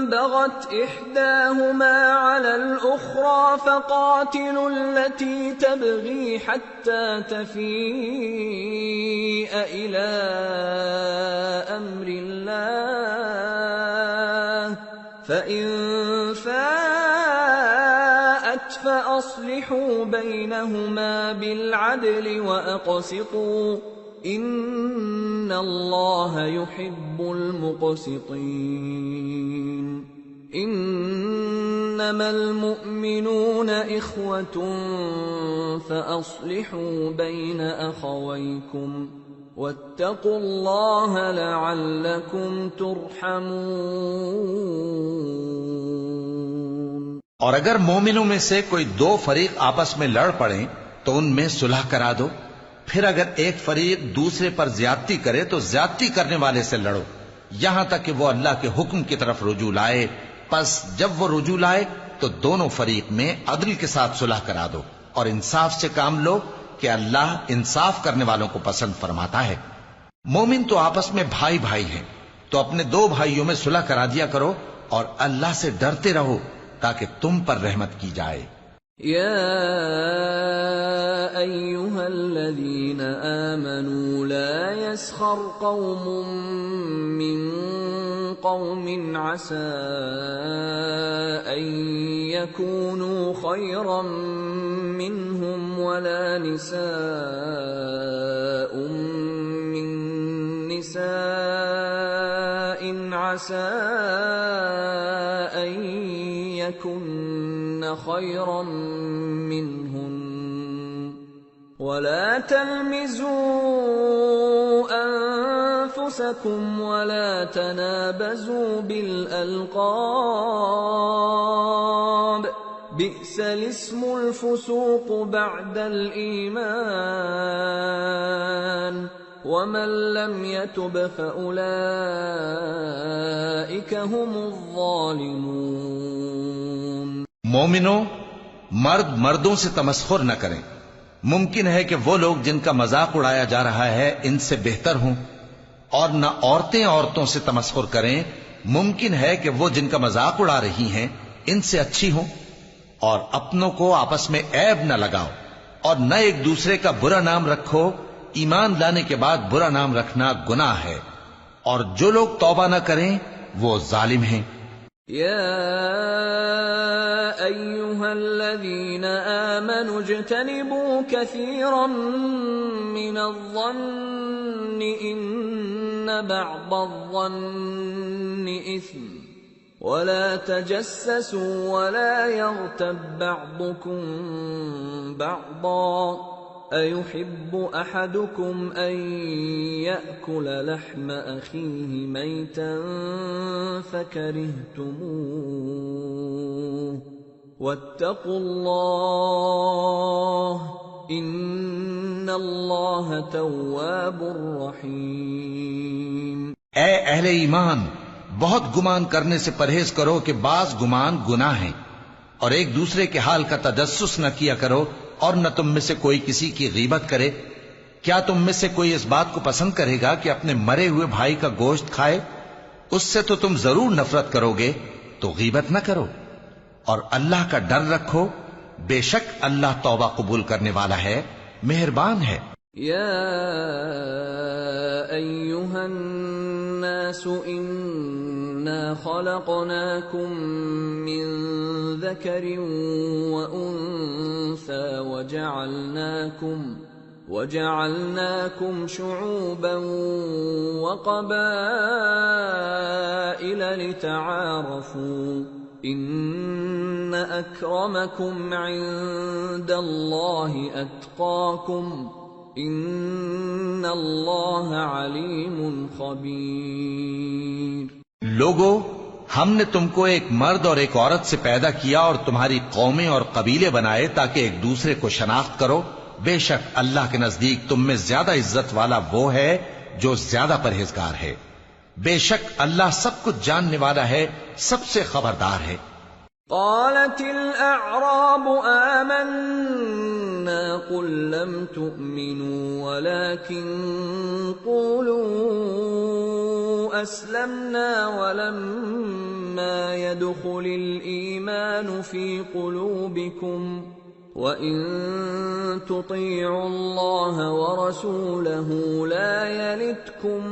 بغت إحداهما على الأخرى فقاتلوا التي تبغي حتى تفيء إلى أمر الله فإن فاءت فأصلحوا بينهما بالعدل وأقسطوا إن الله يحب المقسطين إنما المؤمنون إخوة فأصلحوا بين أخويكم واتقوا الله لعلكم ترحمون۔ اور اگر مومنوں میں سے کوئی دو فریق آپس میں لڑ پڑیں تو ان میں صلح کرا دو، پھر اگر ایک فریق دوسرے پر زیادتی کرے تو زیادتی کرنے والے سے لڑو یہاں تک کہ وہ اللہ کے حکم کی طرف رجوع لائے، پس جب وہ رجوع لائے تو دونوں فریق میں عدل کے ساتھ صلح کرا دو اور انصاف سے کام لو کہ اللہ انصاف کرنے والوں کو پسند فرماتا ہے۔ مومن تو آپس میں بھائی بھائی ہیں، تو اپنے دو بھائیوں میں صلح کرا دیا کرو اور اللہ سے ڈرتے رہو تاکہ تم پر رحمت کی جائے۔ يا أيها الذين آمنوا لا يسخر قوم من قوم عسى أن يكونوا خيرا منهم ولا نساء من نساء عسى أن يكن خيرا منهن ولا تلمزوا أنفسكم ولا تنابزوا بالألقاب بئس الاسم الفسوق بعد الإيمان ومن لم يتب فأولئك هم الظالمون۔ مومنوں، مرد مردوں سے تمسخر نہ کریں۔ ممکن ہے کہ وہ لوگ جن کا مذاق اڑایا جا رہا ہے ان سے بہتر ہوں، اور نہ عورتیں عورتوں سے تمسخر کریں۔ ممکن ہے کہ وہ جن کا مذاق اڑا رہی ہیں ان سے اچھی ہوں۔ اور اپنوں کو آپس میں عیب نہ لگاؤ اور نہ ایک دوسرے کا برا نام رکھو۔ ایمان لانے کے بعد برا نام رکھنا گناہ ہے، اور جو لوگ توبہ نہ کریں وہ ظالم ہیں۔ يا أيها الذين آمنوا اجتنبوا كثيرا من الظن إن بعض الظن إثم ولا تجسسوا ولا يغتب بعضكم بعضا أيحب أحدكم أن يأكل لحم أخيه ميتا فكرهتموه واتقوا الله إن الله تواب رحيم۔ اے اہل ایمان، بہت گمان کرنے سے پرہیز کرو کہ بعض گمان گناہ ہیں، اور ایک دوسرے کے حال کا تجسس نہ کیا کرو، اور نہ تم میں سے کوئی کسی کی غیبت کرے۔ کیا تم میں سے کوئی اس بات کو پسند کرے گا کہ اپنے مرے ہوئے بھائی کا گوشت کھائے؟ اس سے تو تم ضرور نفرت کرو گے، تو غیبت نہ کرو، اور اللہ کا ڈر رکھو، بے شک اللہ توبہ قبول کرنے والا ہے، مہربان ہے۔ يا أيها الناس إنا خلقناكم من ذكر وأنثى وجعلناكم شعوبا وقبائل لتعارفوا إن أكرمكم عند الله أتقاكم ان اللہ علیم خبیر۔ لوگو، ہم نے تم کو ایک مرد اور ایک عورت سے پیدا کیا اور تمہاری قومیں اور قبیلے بنائے تاکہ ایک دوسرے کو شناخت کرو۔ بے شک اللہ کے نزدیک تم میں زیادہ عزت والا وہ ہے جو زیادہ پرہیزگار ہے۔ بے شک اللہ سب کچھ جاننے والا ہے، سب سے خبردار ہے۔ قالت الأعراب آمنا قلنا قل لم تؤمنوا ولكن قولوا أسلمنا ولما يدخل الإيمان في قلوبكم وَإِن تُطِيعُوا اللَّهَ وَرَسُولَهُ لَا يَلِتْكُم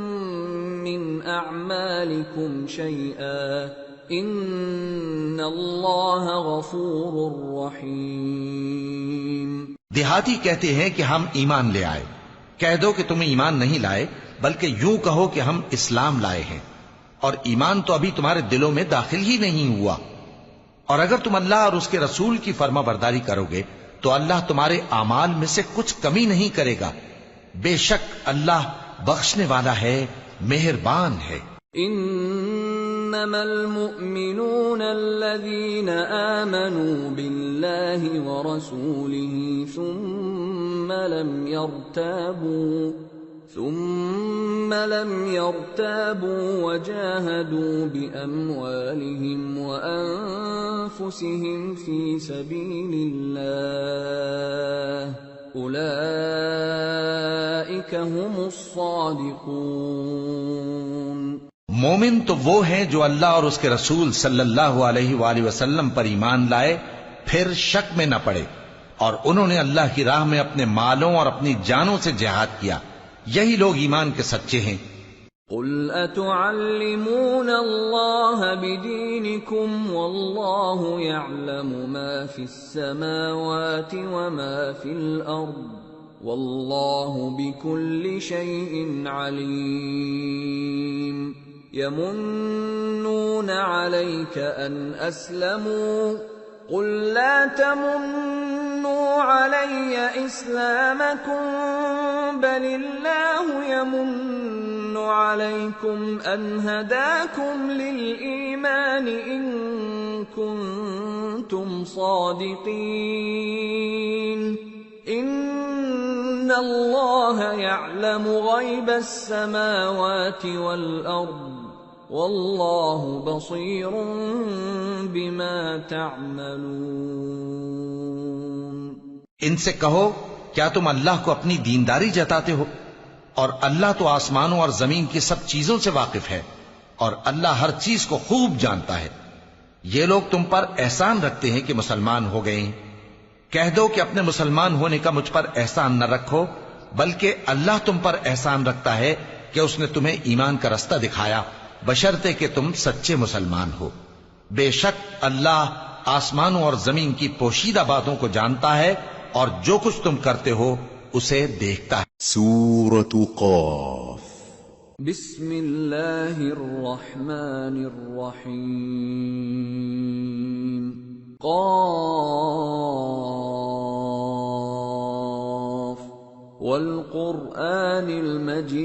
مِّنْ أَعْمَالِكُمْ شَيْئًا إِنَّ اللَّهَ غَفُورٌ رَّحِيمٌ۔ دیہاتی کہتے ہیں کہ ہم ایمان لے آئے، کہہ دو کہ تم ایمان نہیں لائے بلکہ یوں کہو کہ ہم اسلام لائے ہیں، اور ایمان تو ابھی تمہارے دلوں میں داخل ہی نہیں ہوا، اور اگر تم اللہ اور اس کے رسول کی فرما برداری کرو گے تو اللہ تمہارے اعمال میں سے کچھ کمی نہیں کرے گا، بے شک اللہ بخشنے والا ہے، مہربان ہے۔ انما المؤمنون الذين آمنوا بالله ورسوله ثم لم يرتابوا وجاهدوا بأموالهم وأنفسهم في سبيل الله أولئك هم الصادقون۔ مومن تو وہ ہیں جو اللہ اور اس کے رسول صلی اللہ علیہ وآلہ وسلم پر ایمان لائے پھر شک میں نہ پڑے، اور انہوں نے اللہ کی راہ میں اپنے مالوں اور اپنی جانوں سے جہاد کیا، یہی لوگ ایمان کے سچے ہیں۔ قل اتعلمون اللہ بدینکم واللہ یعلم ما فی السماوات وما فی الارض واللہ بکل شیء علیم۔ یمنون علیک ان اسلموا قل لا تمنوا علی اسلامکم بل اللہ یمن علیکم ان ہداکم للایمان ان کنتم صادقین ان اللہ یعلم غیب السماوات والارض واللہ بصیر بما تعملون۔ ان سے کہو کیا تم اللہ کو اپنی دینداری جتاتے ہو؟ اور اللہ تو آسمانوں اور زمین کی سب چیزوں سے واقف ہے، اور اللہ ہر چیز کو خوب جانتا ہے۔ یہ لوگ تم پر احسان رکھتے ہیں کہ مسلمان ہو گئے ہیں، کہہ دو کہ اپنے مسلمان ہونے کا مجھ پر احسان نہ رکھو، بلکہ اللہ تم پر احسان رکھتا ہے کہ اس نے تمہیں ایمان کا رستہ دکھایا، بشرطے کہ تم سچے مسلمان ہو۔ بے شک اللہ آسمانوں اور زمین کی پوشیدہ باتوں کو جانتا ہے، اور جو کچھ تم کرتے ہو اسے دیکھتا ہے۔ سورة قاف۔ بسم اللہ الرحمن الرحیم۔ قاف والقرآن المجید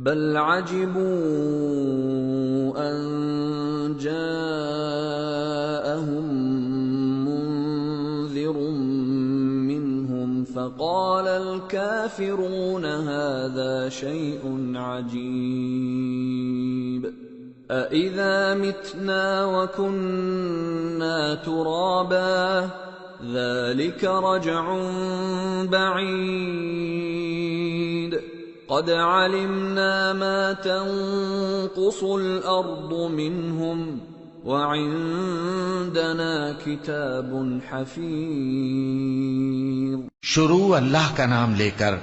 بل عجبوا ان جاءهم منذر منهم فقال الكافرون هذا شيء عجيب أإذا متنا وكنا ترابا ذلك رجع بعيد قد علمنا ما تنقص الأرض منهم وعندنا كتاب حفيظ۔ شروع اللہ کا نام لے کر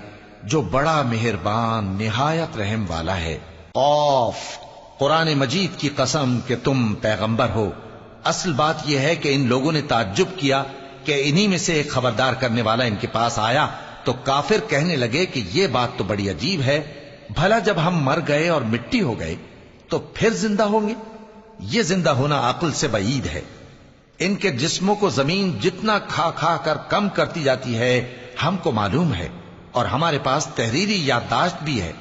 جو بڑا مہربان نہایت رحم والا ہے۔ قاف، قرآن مجید کی قسم کہ تم پیغمبر ہو۔ اصل بات یہ ہے کہ ان لوگوں نے تعجب کیا کہ انہی میں سے ایک خبردار کرنے والا ان کے پاس آیا، تو کافر کہنے لگے کہ یہ بات تو بڑی عجیب ہے، بھلا جب ہم مر گئے اور مٹی ہو گئے تو پھر زندہ ہوں گے؟ یہ زندہ ہونا عقل سے بعید ہے۔ ان کے جسموں کو زمین جتنا کھا کھا کر کم کرتی جاتی ہے ہم کو معلوم ہے، اور ہمارے پاس تحریری یادداشت بھی ہے۔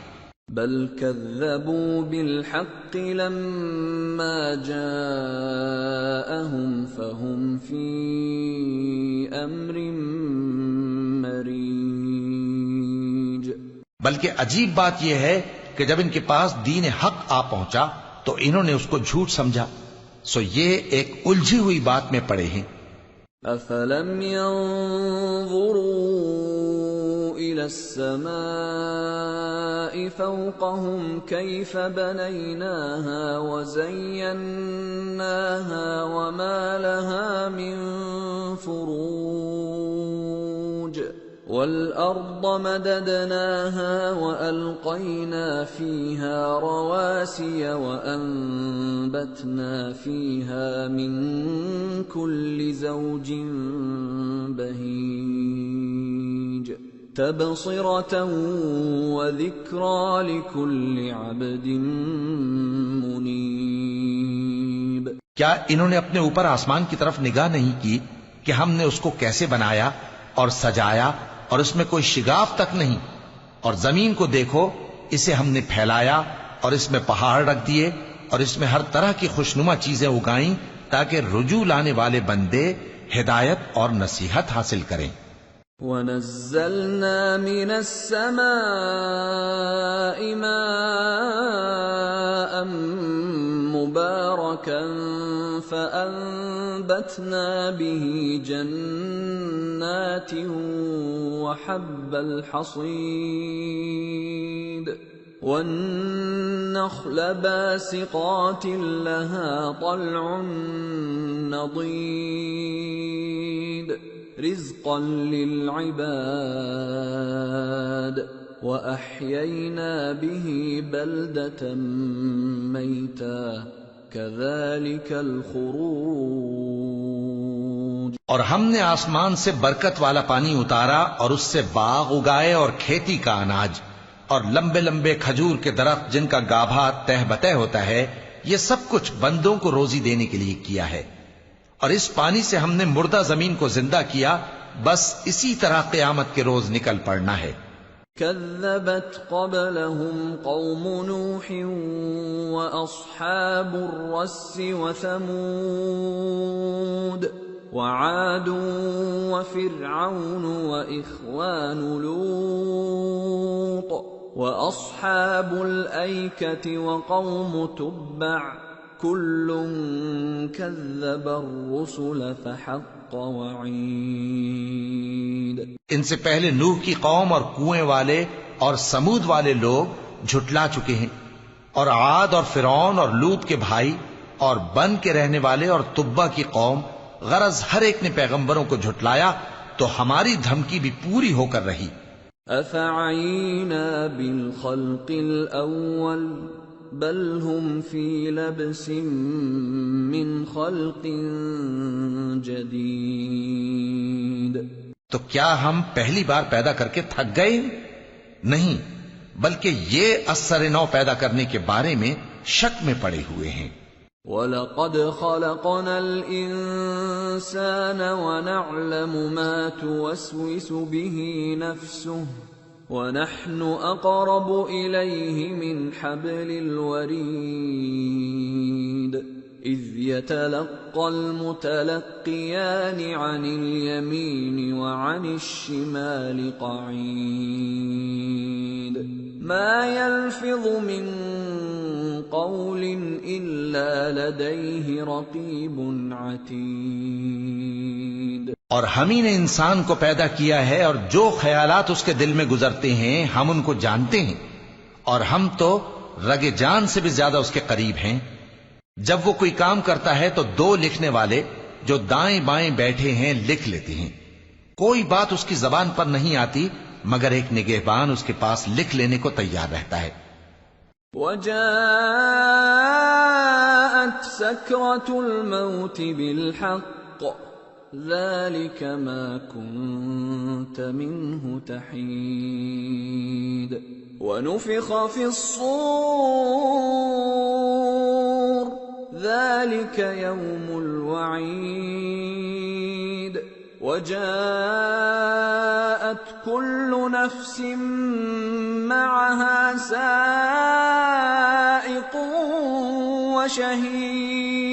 بل كذبوا بالحق لما جاءهم فهم في امر مريج۔ بلکہ عجیب بات یہ ہے کہ جب ان کے پاس دین حق آ پہنچا تو انہوں نے اس کو جھوٹ سمجھا، سو یہ ایک الجھی ہوئی بات میں پڑے ہیں۔ أفلم ينظروا إلى السماء فوقهم كيف بنيناها وزيناها وما لها من فروج والأرض مددناها وألقينا فيها رواسي وأنبتنا فيها من كل زوج بهيج تبصرة وذكرى لكل عبد منيب. کیا انہوں نے اپنے اوپر آسمان کی طرف نگاہ نہیں کی کہ ہم نے اس کو کیسے بنایا اور سجایا اور اس میں کوئی شگاف تک نہیں؟ اور زمین کو دیکھو، اسے ہم نے پھیلایا اور اس میں پہاڑ رکھ دیے اور اس میں ہر طرح کی خوشنما چیزیں اگائیں تاکہ رجوع لانے والے بندے ہدایت اور نصیحت حاصل کریں. وَنَزَّلْنَا مِنَ السَّمَاءِ مَاءً مُبَارَكًا فَأَنبَتْنَا بِهِ جَنَّاتٍ وَحَبَّ الْحَصِيدِ وَالنَّخْلَ بَاسِقَاتٍ لَهَا طَلْعٌ نَضِيدٌ رزقا للعباد وأحيينا به بلدة ميتا كذلك الخروج. اور ہم نے آسمان سے برکت والا پانی اتارا اور اس سے باغ اگائے اور کھیتی کا اناج اور لمبے لمبے کھجور کے درخت جن کا گابھا تہ بتہ ہوتا ہے. یہ سب کچھ بندوں کو روزی دینے کے لیے کیا ہے. اور اس پانی سے ہم نے مردہ زمین کو زندہ کیا. بس اسی طرح قیامت کے روز نکل پڑنا ہے. كذبت قبلهم قوم نوح وأصحاب الرس وثمود وعاد وفرعون وإخوان لوط وأصحاب الأيكة وقوم تبع كل كذب الرسل فحق وعيد. ان سے پہلے نوح کی قوم اور کنویں والے اور سمود والے لوگ جھٹلا چکے ہیں، اور عاد اور فرعون اور لوط کے بھائی اور بن کے رہنے والے اور تبا کی قوم، غرض ہر ایک نے پیغمبروں کو جھٹلایا تو ہماری دھمکی بھی پوری ہو کر رہی. أفعينا بالخلق الأول بل هم في لبس من خلق جديد. تو کیا ہم پہلی بار پیدا کر کے تھک گئے؟ نہیں، بلکہ یہ اثر نو پیدا کرنے کے بارے میں شک میں پڑے ہوئے ہیں. وَلَقَدْ خَلَقْنَا الْإِنسَانَ وَنَعْلَمُ مَا تُوَسْوِسُ بِهِ نَفْسُهُ وَنَحْنُ أَقْرَبُ إِلَيْهِ مِنْ حَبْلِ الْوَرِيدِ إِذْ يَتَلَقَّى الْمُتَلَقِّيَانِ عَنِ الْيَمِينِ وَعَنِ الشِّمَالِ قَعِيدٌ مَا يَلْفِظُ مِنْ قَوْلٍ إِلَّا لَدَيْهِ رَقِيبٌ عَتِيدٌ. اور ہم ہی نے انسان کو پیدا کیا ہے اور جو خیالات اس کے دل میں گزرتے ہیں ہم ان کو جانتے ہیں، اور ہم تو رگ جان سے بھی زیادہ اس کے قریب ہیں. جب وہ کوئی کام کرتا ہے تو دو لکھنے والے جو دائیں بائیں بیٹھے ہیں لکھ لیتے ہیں. کوئی بات اس کی زبان پر نہیں آتی مگر ایک نگہبان اس کے پاس لکھ لینے کو تیار رہتا ہے. وَجَاءَتْ سَكْرَةُ الْمَوْتِ بِالْحَقِّ ذَلِكَ مَا كُنْتَ مِنْهُ تَحِيدُ وَنُفِخَ فِي الصُّورِ ذَلِكَ يَوْمُ الْوَعِيدِ وَجَاءَتْ كُلُّ نَفْسٍ مَّعَهَا سَائِقٌ وَشَهِيدٌ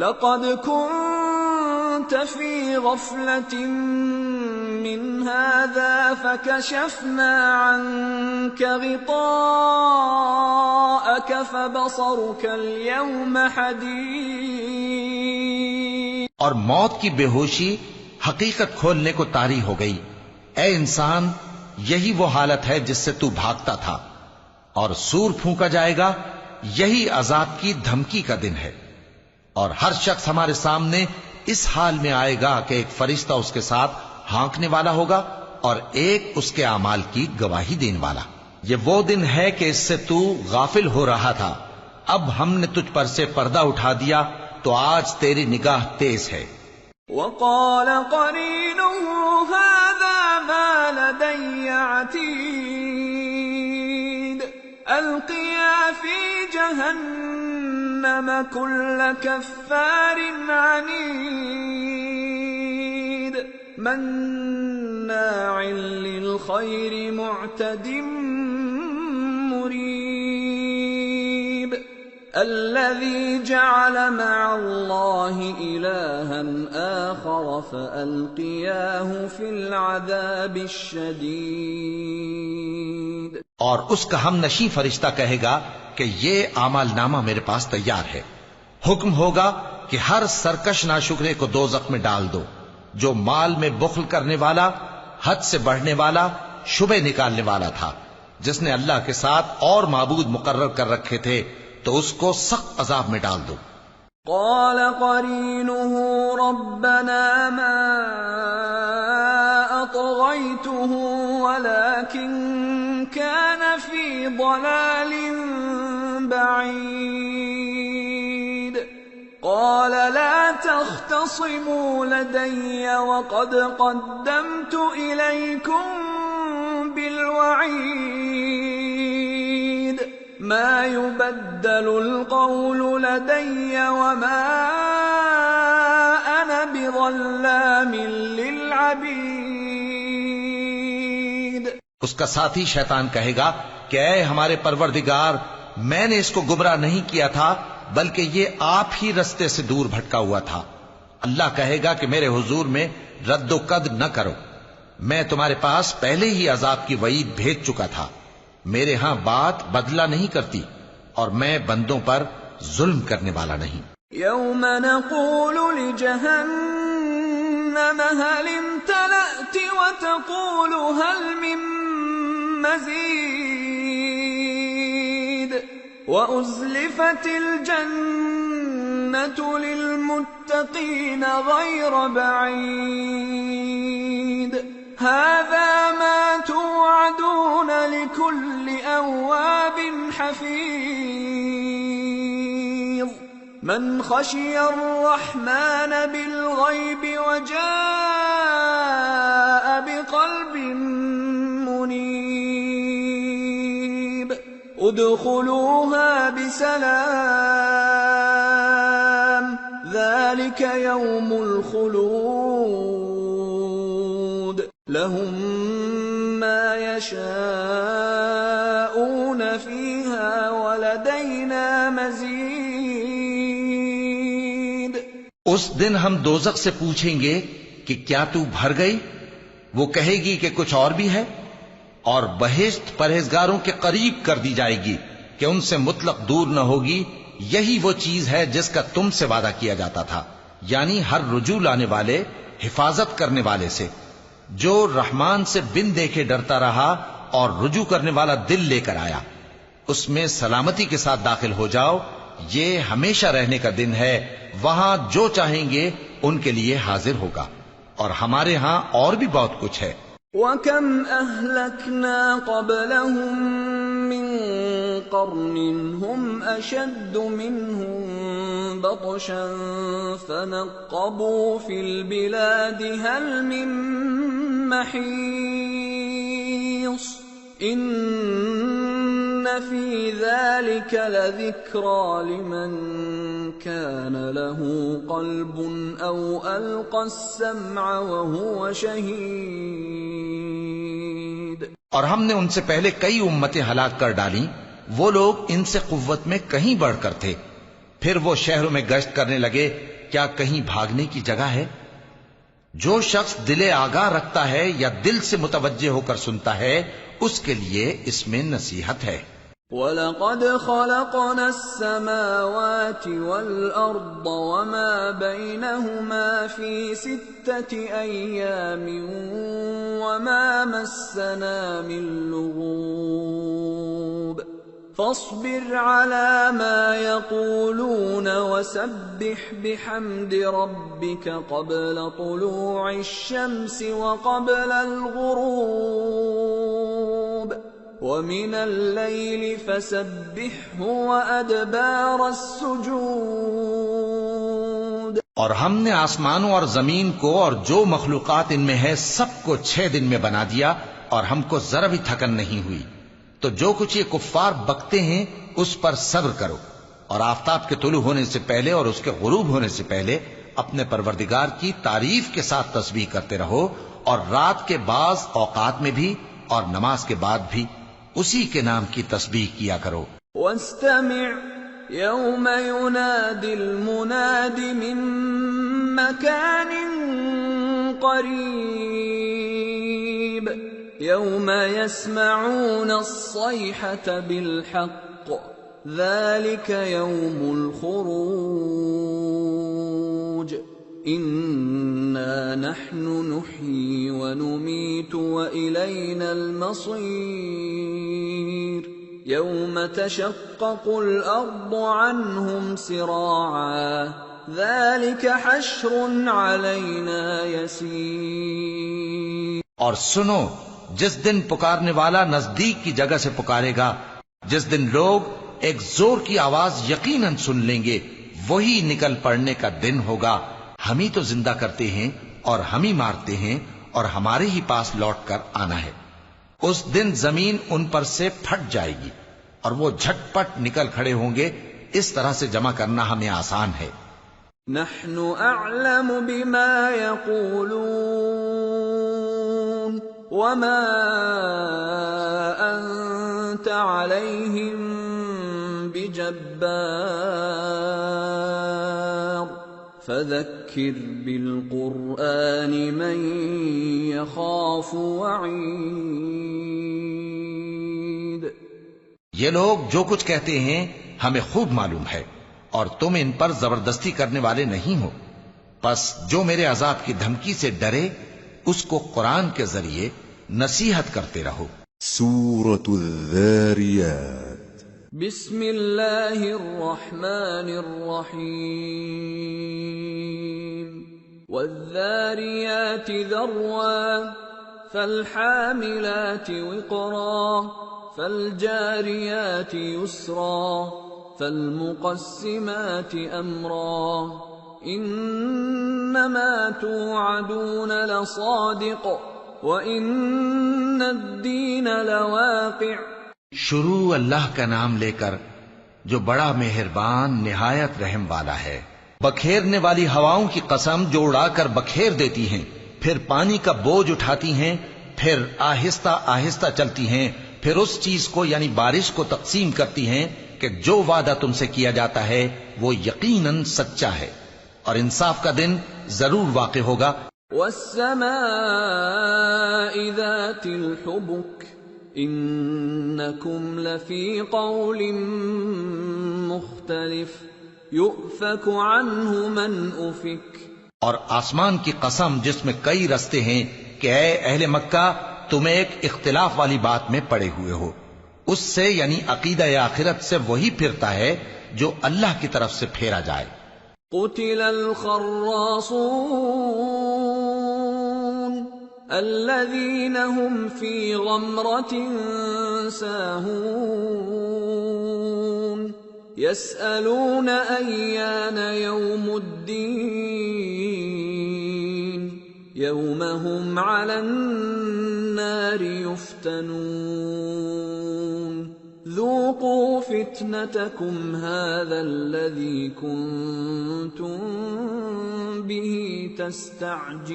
لَقَدْ كُنْتَ فِي غَفْلَةٍ مِّنْ هَذَا فَكَشَفْنَا عَنْكَ غِطَاءَكَ فَبَصَرُكَ الْيَوْمَ حَدِيدٌ. اور موت کی بے ہوشی حقیقت کھولنے کو طاری ہو گئی۔ اے انسان، یہی وہ حالت ہے جس سے تو بھاگتا تھا، اور سور پھونکا جائے گا، یہی عذاب کی دھمکی کا دن ہے۔ اور ہر شخص ہمارے سامنے اس حال میں آئے گا کہ ایک فرشتہ اس کے ساتھ ہانکنے والا ہوگا اور ایک اس کے اعمال کی گواہی دینے والا۔ یہ وہ دن ہے کہ اس سے تو غافل ہو رہا تھا، اب ہم نے تجھ پر سے پردہ اٹھا دیا تو آج تیری نگاہ تیز ہے۔ وقال قرينه هذا ما لدي عتيد القيا في جهنم كل كفار عنيد مناع للخير معتد مريب الذي جعل مع الله إلها آخر فألقياه في العذاب الشديد۔ اور اس کا ہم نشیں فرشتہ کہے گا کہ یہ اعمال نامہ میرے پاس تیار ہے۔ حکم ہوگا کہ ہر سرکش ناشکرے کو دوزخ میں ڈال دو، جو مال میں بخل کرنے والا، حد سے بڑھنے والا، شبہ نکالنے والا تھا، جس نے اللہ کے ساتھ اور معبود مقرر کر رکھے تھے، تو اس کو سخت عذاب میں ڈال دو۔ قال قرينه ربنا ما أطغيته ولكن كان في ضلال بعيد قال لا تختصموا لدي وقد قدمت إليكم بالوعيد ما يبدل القول لدي وما أنا بظلام للعبيد۔ اس کا ساتھی شیطان کہے گا کہ اے ہمارے پروردگار، میں نے اس کو گمراہ نہیں کیا تھا بلکہ یہ آپ ہی رستے سے دور بھٹکا ہوا تھا۔ اللہ کہے گا کہ میرے حضور میں رد و قد نہ کرو، میں تمہارے پاس پہلے ہی عذاب کی وعید بھیج چکا تھا۔ میرے ہاں بات بدلہ نہیں کرتی اور میں بندوں پر ظلم کرنے والا نہیں۔ يوم نقول لجهنم هل امتلأت وتقول هل من مزيد وأزلفت الجنة للمتقين غير بعيد هذا ما توعدون لكل أواب حفيظ من خشي الرحمن بالغيب وجاء بقلب منيب ادخلوها بسلام ذلك يوم الخلود لهم ما يشاءون فيها ولدينا مزيد۔ اس دن ہم دوزخ سے پوچھیں گے کہ کیا تو بھر گئی؟ وہ کہے گی کہ کچھ اور بھی ہے، اور بہشت پرہیزگاروں کے قریب کر دی جائے گی کہ ان سے مطلق دور نہ ہوگی۔ یہی وہ چیز ہے جس کا تم سے وعدہ کیا جاتا تھا، یعنی ہر رجوع لانے والے، حفاظت کرنے والے سے، جو رحمان سے بن دیکھے ڈرتا رہا اور رجوع کرنے والا دل لے کر آیا، اس میں سلامتی کے ساتھ داخل ہو جاؤ۔ یہ ہمیشہ رہنے کا دن ہے، وہاں جو چاہیں گے ان کے لیے حاضر ہوگا، اور ہمارے ہاں اور بھی بہت کچھ ہے۔ وَكَمْ أَهْلَكْنَا قَبْلَهُمْ مِنْ قَرْنٍ هُمْ أَشَدُّ مِنْهُمْ بَطْشًا فَنَقَّبُوا فِي الْبِلَادِ هَلْ مِنْ مَحِيصٍ إِنَّ فِي ذَلِكَ لَذِكْرَى لِمَنْ كَانَ لَهُ قَلْبٌ أَوْ أَلْقَى السَّمْعَ وَهُوَ شَهِيدٌ۔ اور ہم نے ان سے پہلے کئی امتیں ہلاک کر ڈالیں، وہ لوگ ان سے قوت میں کہیں بڑھ کر تھے۔ پھر وہ شہروں میں گشت کرنے لگے، کیا کہیں بھاگنے کی جگہ ہے؟ جو شخص دل آگاہ رکھتا ہے یا دل سے متوجہ ہو کر سنتا ہے، اس کے لیے اس میں نصیحت ہے۔ وَلَقَدْ خَلَقْنَا السَّمَاوَاتِ وَالْأَرْضَ وَمَا بَيْنَهُمَا فِي 6 أَيَّامٍ وَمَا مَسَّنَا مِن لُّغُوبٍ فَاصْبِرْ عَلَىٰ مَا يَقُولُونَ وَسَبِّحْ بِحَمْدِ رَبِّكَ قَبْلَ طُلُوعِ الشَّمْسِ وَقَبْلَ الْغُرُوبِ وَمِنَ اللَّيْلِ فَسَبِّحْهُ وَأَدْبَارَ السُّجُودِ۔ اور ہم نے آسمانوں اور زمین کو اور جو مخلوقات ان میں ہے سب کو 6 دن میں بنا دیا اور ہم کو ذرا بھی تھکن نہیں ہوئی۔ تو جو کچھ یہ کفار بکتے ہیں اس پر صبر کرو، اور آفتاب کے طلوع ہونے سے پہلے اور اس کے غروب ہونے سے پہلے اپنے پروردگار کی تعریف کے ساتھ تسبیح کرتے رہو، اور رات کے بعض اوقات میں بھی اور نماز کے بعد بھی اسی کے نام کی تسبیح کیا کرو۔ وَاسْتَمِعْ يَوْمَ يُنَادِ الْمُنَادِ مِن مَّكَانٍ قَرِيبٍ يَوْمَ يَسْمَعُونَ الصَّيْحَةَ بِالْحَقِّ ذَلِكَ يَوْمُ الْخُرُوجِ إِنَّا نَحْنُ نُحْيِي وَنُمِيتُ وَإِلَيْنَا الْمَصِيرُ يَوْمَ تَشَقَّقُ الْأَرْضُ عَنْهُمْ سِرَاعًا ذَلِكَ حَشْرٌ عَلَيْنَا يَسِيرٌ۔ اور سنو، جس دن پکارنے والا نزدیک کی جگہ سے پکارے گا، جس دن لوگ ایک زور کی آواز یقیناً سن لیں گے، وہی نکل پڑنے کا دن ہوگا۔ ہم ہی تو زندہ کرتے ہیں اور ہم ہی مارتے ہیں اور ہمارے ہی پاس لوٹ کر آنا ہے۔ اس دن زمین ان پر سے پھٹ جائے گی اور وہ جھٹ پٹ نکل کھڑے ہوں گے۔ اس طرح سے جمع کرنا ہمیں آسان ہے۔ نحن اعلم بما يقولون وما انت عليهم بجبار فذكر بالقرآن من يخاف وعيد۔ یہ لوگ جو کچھ کہتے ہیں ہمیں خوب معلوم ہے، اور تم ان پر زبردستی کرنے والے نہیں ہو، پس جو میرے عذاب کی دھمکی سے ڈرے اس کو قرآن کے ذریعے نصیحت کرتے رہو۔ سورة الذاريات بسم اللہ الرحمن الرحیم والذاریات ذروا فالحاملات وقرا فالجاریات یسرا فالمقسمات امرا انما توعدون لصادق وان الدین لواقع۔ شروع اللہ کا نام لے کر جو بڑا مہربان نہایت رحم والا ہے۔ بکھیرنے والی ہواؤں کی قسم جو اڑا کر بکھیر دیتی ہیں، پھر پانی کا بوجھ اٹھاتی ہیں، پھر آہستہ آہستہ چلتی ہیں، پھر اس چیز کو یعنی بارش کو تقسیم کرتی ہیں کہ جو وعدہ تم سے کیا جاتا ہے وہ یقیناً سچا ہے، اور انصاف کا دن ضرور واقع ہوگا۔ والسماء ذات الحبك انکم لفی قول مختلف یؤفک عنہ من افک۔ اور آسمان کی قسم جس میں کئی رستے ہیں کہ اے اہل مکہ تم ایک اختلاف والی بات میں پڑے ہوئے ہو، اس سے یعنی عقیدہ آخرت سے وہی پھرتا ہے جو اللہ کی طرف سے پھیرا جائے۔ قتل الخراصون الذين هم في غمرة ساهون يسألون أيان يوم الدين يوم هم على النار يفتنون ذوقوا فتنتكم هذا الذي كنتم به تستعجلون۔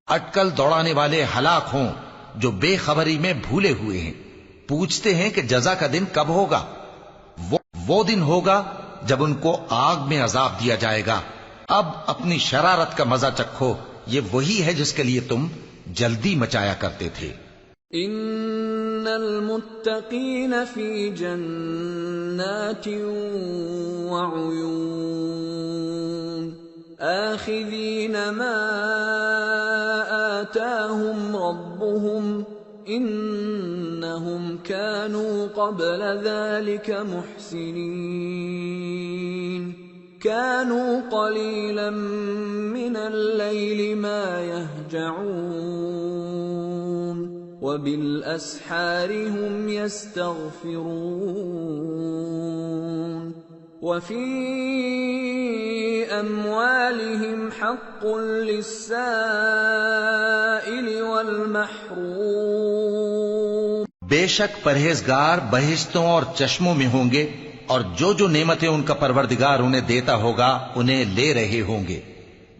اٹکل دوڑانے والے ہلاک ہوں جو بے خبری میں بھولے ہوئے ہیں، پوچھتے ہیں کہ جزا کا دن کب ہوگا؟ وہ دن ہوگا جب ان کو آگ میں عذاب دیا جائے گا۔ اب اپنی شرارت کا مزہ چکھو، یہ وہی ہے جس کے لیے تم جلدی مچایا کرتے تھے۔ المتقین فی جنات وعیون آخذین ما آتاہم ربهم انہم كانوا قبل ذلك محسنین كانوا قليلا من الليل ما يهجعون وبالأسحار هم يستغفرون وفي أموالهم حق للسائل والمحروم بے شک پرہیزگار بہشتوں اور چشموں میں ہوں گے، اور جو نعمتیں ان کا پروردگار انہیں دیتا ہوگا انہیں لے رہے ہوں گے۔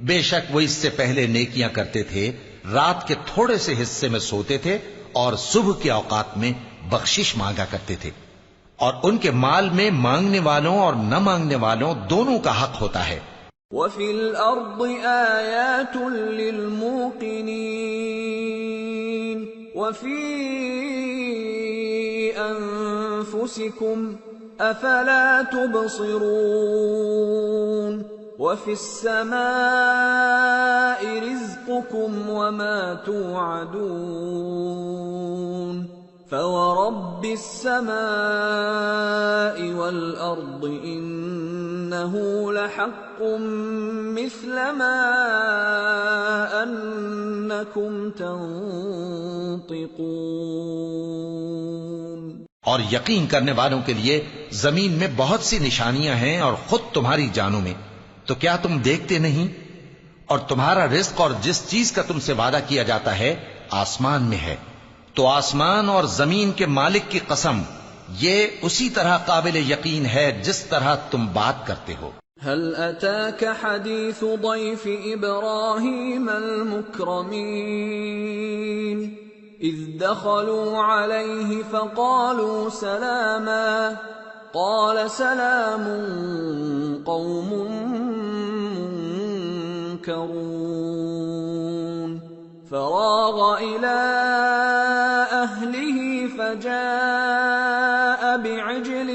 بے شک وہ اس سے پہلے نیکیاں کرتے تھے، رات کے تھوڑے سے حصے میں سوتے تھے اور صبح کے اوقات میں بخشش مانگا کرتے تھے، اور ان کے مال میں مانگنے والوں اور نہ مانگنے والوں دونوں کا حق ہوتا ہے۔ وَفِي الْأَرْضِ آيَاتٌ لِّلْمُوقِنِينَ وَفِي أَنفُسِكُمْ أَفَلَا تُبْصِرُونَ وَفِي السَّمَاءِ رِزْقُكُمْ وَمَا تُوعَدُونَ فَوَرَبِّ السَّمَاءِ وَالْأَرْضِ إِنَّهُ لَحَقٌّ مِثْلَ مَا أَنَّكُمْ تَنطِقُونَ۔ اور یقین کرنے والوں کے لیے زمین میں بہت سی نشانیاں ہیں اور خود تمہاری جانوں میں، تو کیا تم دیکھتے نہیں؟ اور تمہارا رزق اور جس چیز کا تم سے وعدہ کیا جاتا ہے آسمان میں ہے، تو آسمان اور زمین کے مالک کی قسم یہ اسی طرح قابل یقین ہے جس طرح تم بات کرتے ہو۔ هل أتاك حديث ضيف إبراهيم المكرمين إذ دخلوا عليه فقالوا سلاما قال سلام قوم منكرون فراغ إلى أهله فجاء بعجل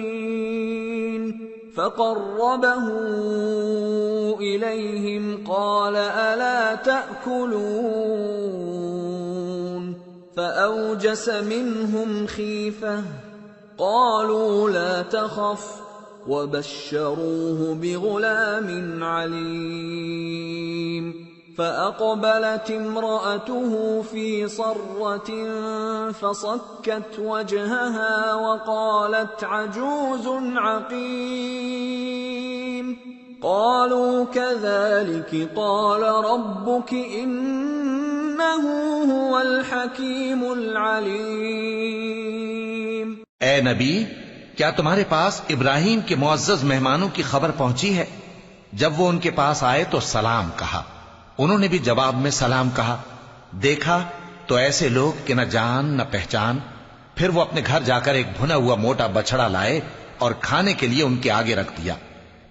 سمين فقربه إليهم قال ألا تأكلون فأوجس منهم خيفة قالوا لا تخف وبشروه بغلام عليم فأقبلت امرأته في صرة فصكت وجهها وقالت عجوز عقيم قالوا كذلك قال ربك إنه هو الحكيم العليم۔ اے نبی، کیا تمہارے پاس ابراہیم کے معزز مہمانوں کی خبر پہنچی ہے؟ جب وہ ان کے پاس آئے تو سلام کہا، انہوں نے بھی جواب میں سلام کہا۔ دیکھا تو ایسے لوگ کہ نہ جان نہ پہچان۔ پھر وہ اپنے گھر جا کر ایک بھنا ہوا موٹا بچڑا لائے اور کھانے کے لیے ان کے آگے رکھ دیا۔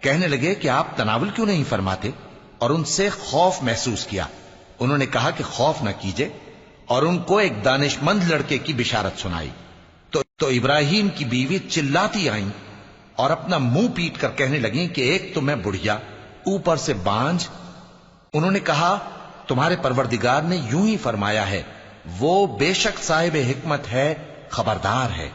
کہنے لگے کہ آپ تناول کیوں نہیں فرماتے؟ اور ان سے خوف محسوس کیا۔ انہوں نے کہا کہ خوف نہ کیجئے، اور ان کو ایک دانشمند لڑکے کی بشارت سنائی۔ تو ابراہیم کی بیوی چلاتی آئیں اور اپنا منہ پیٹ کر کہنے لگیں کہ ایک تو میں بڑھیا، اوپر سے بانجھ۔ انہوں نے کہا تمہارے پروردگار نے یوں ہی فرمایا ہے، وہ بے شک صاحب حکمت ہے، خبردار ہے۔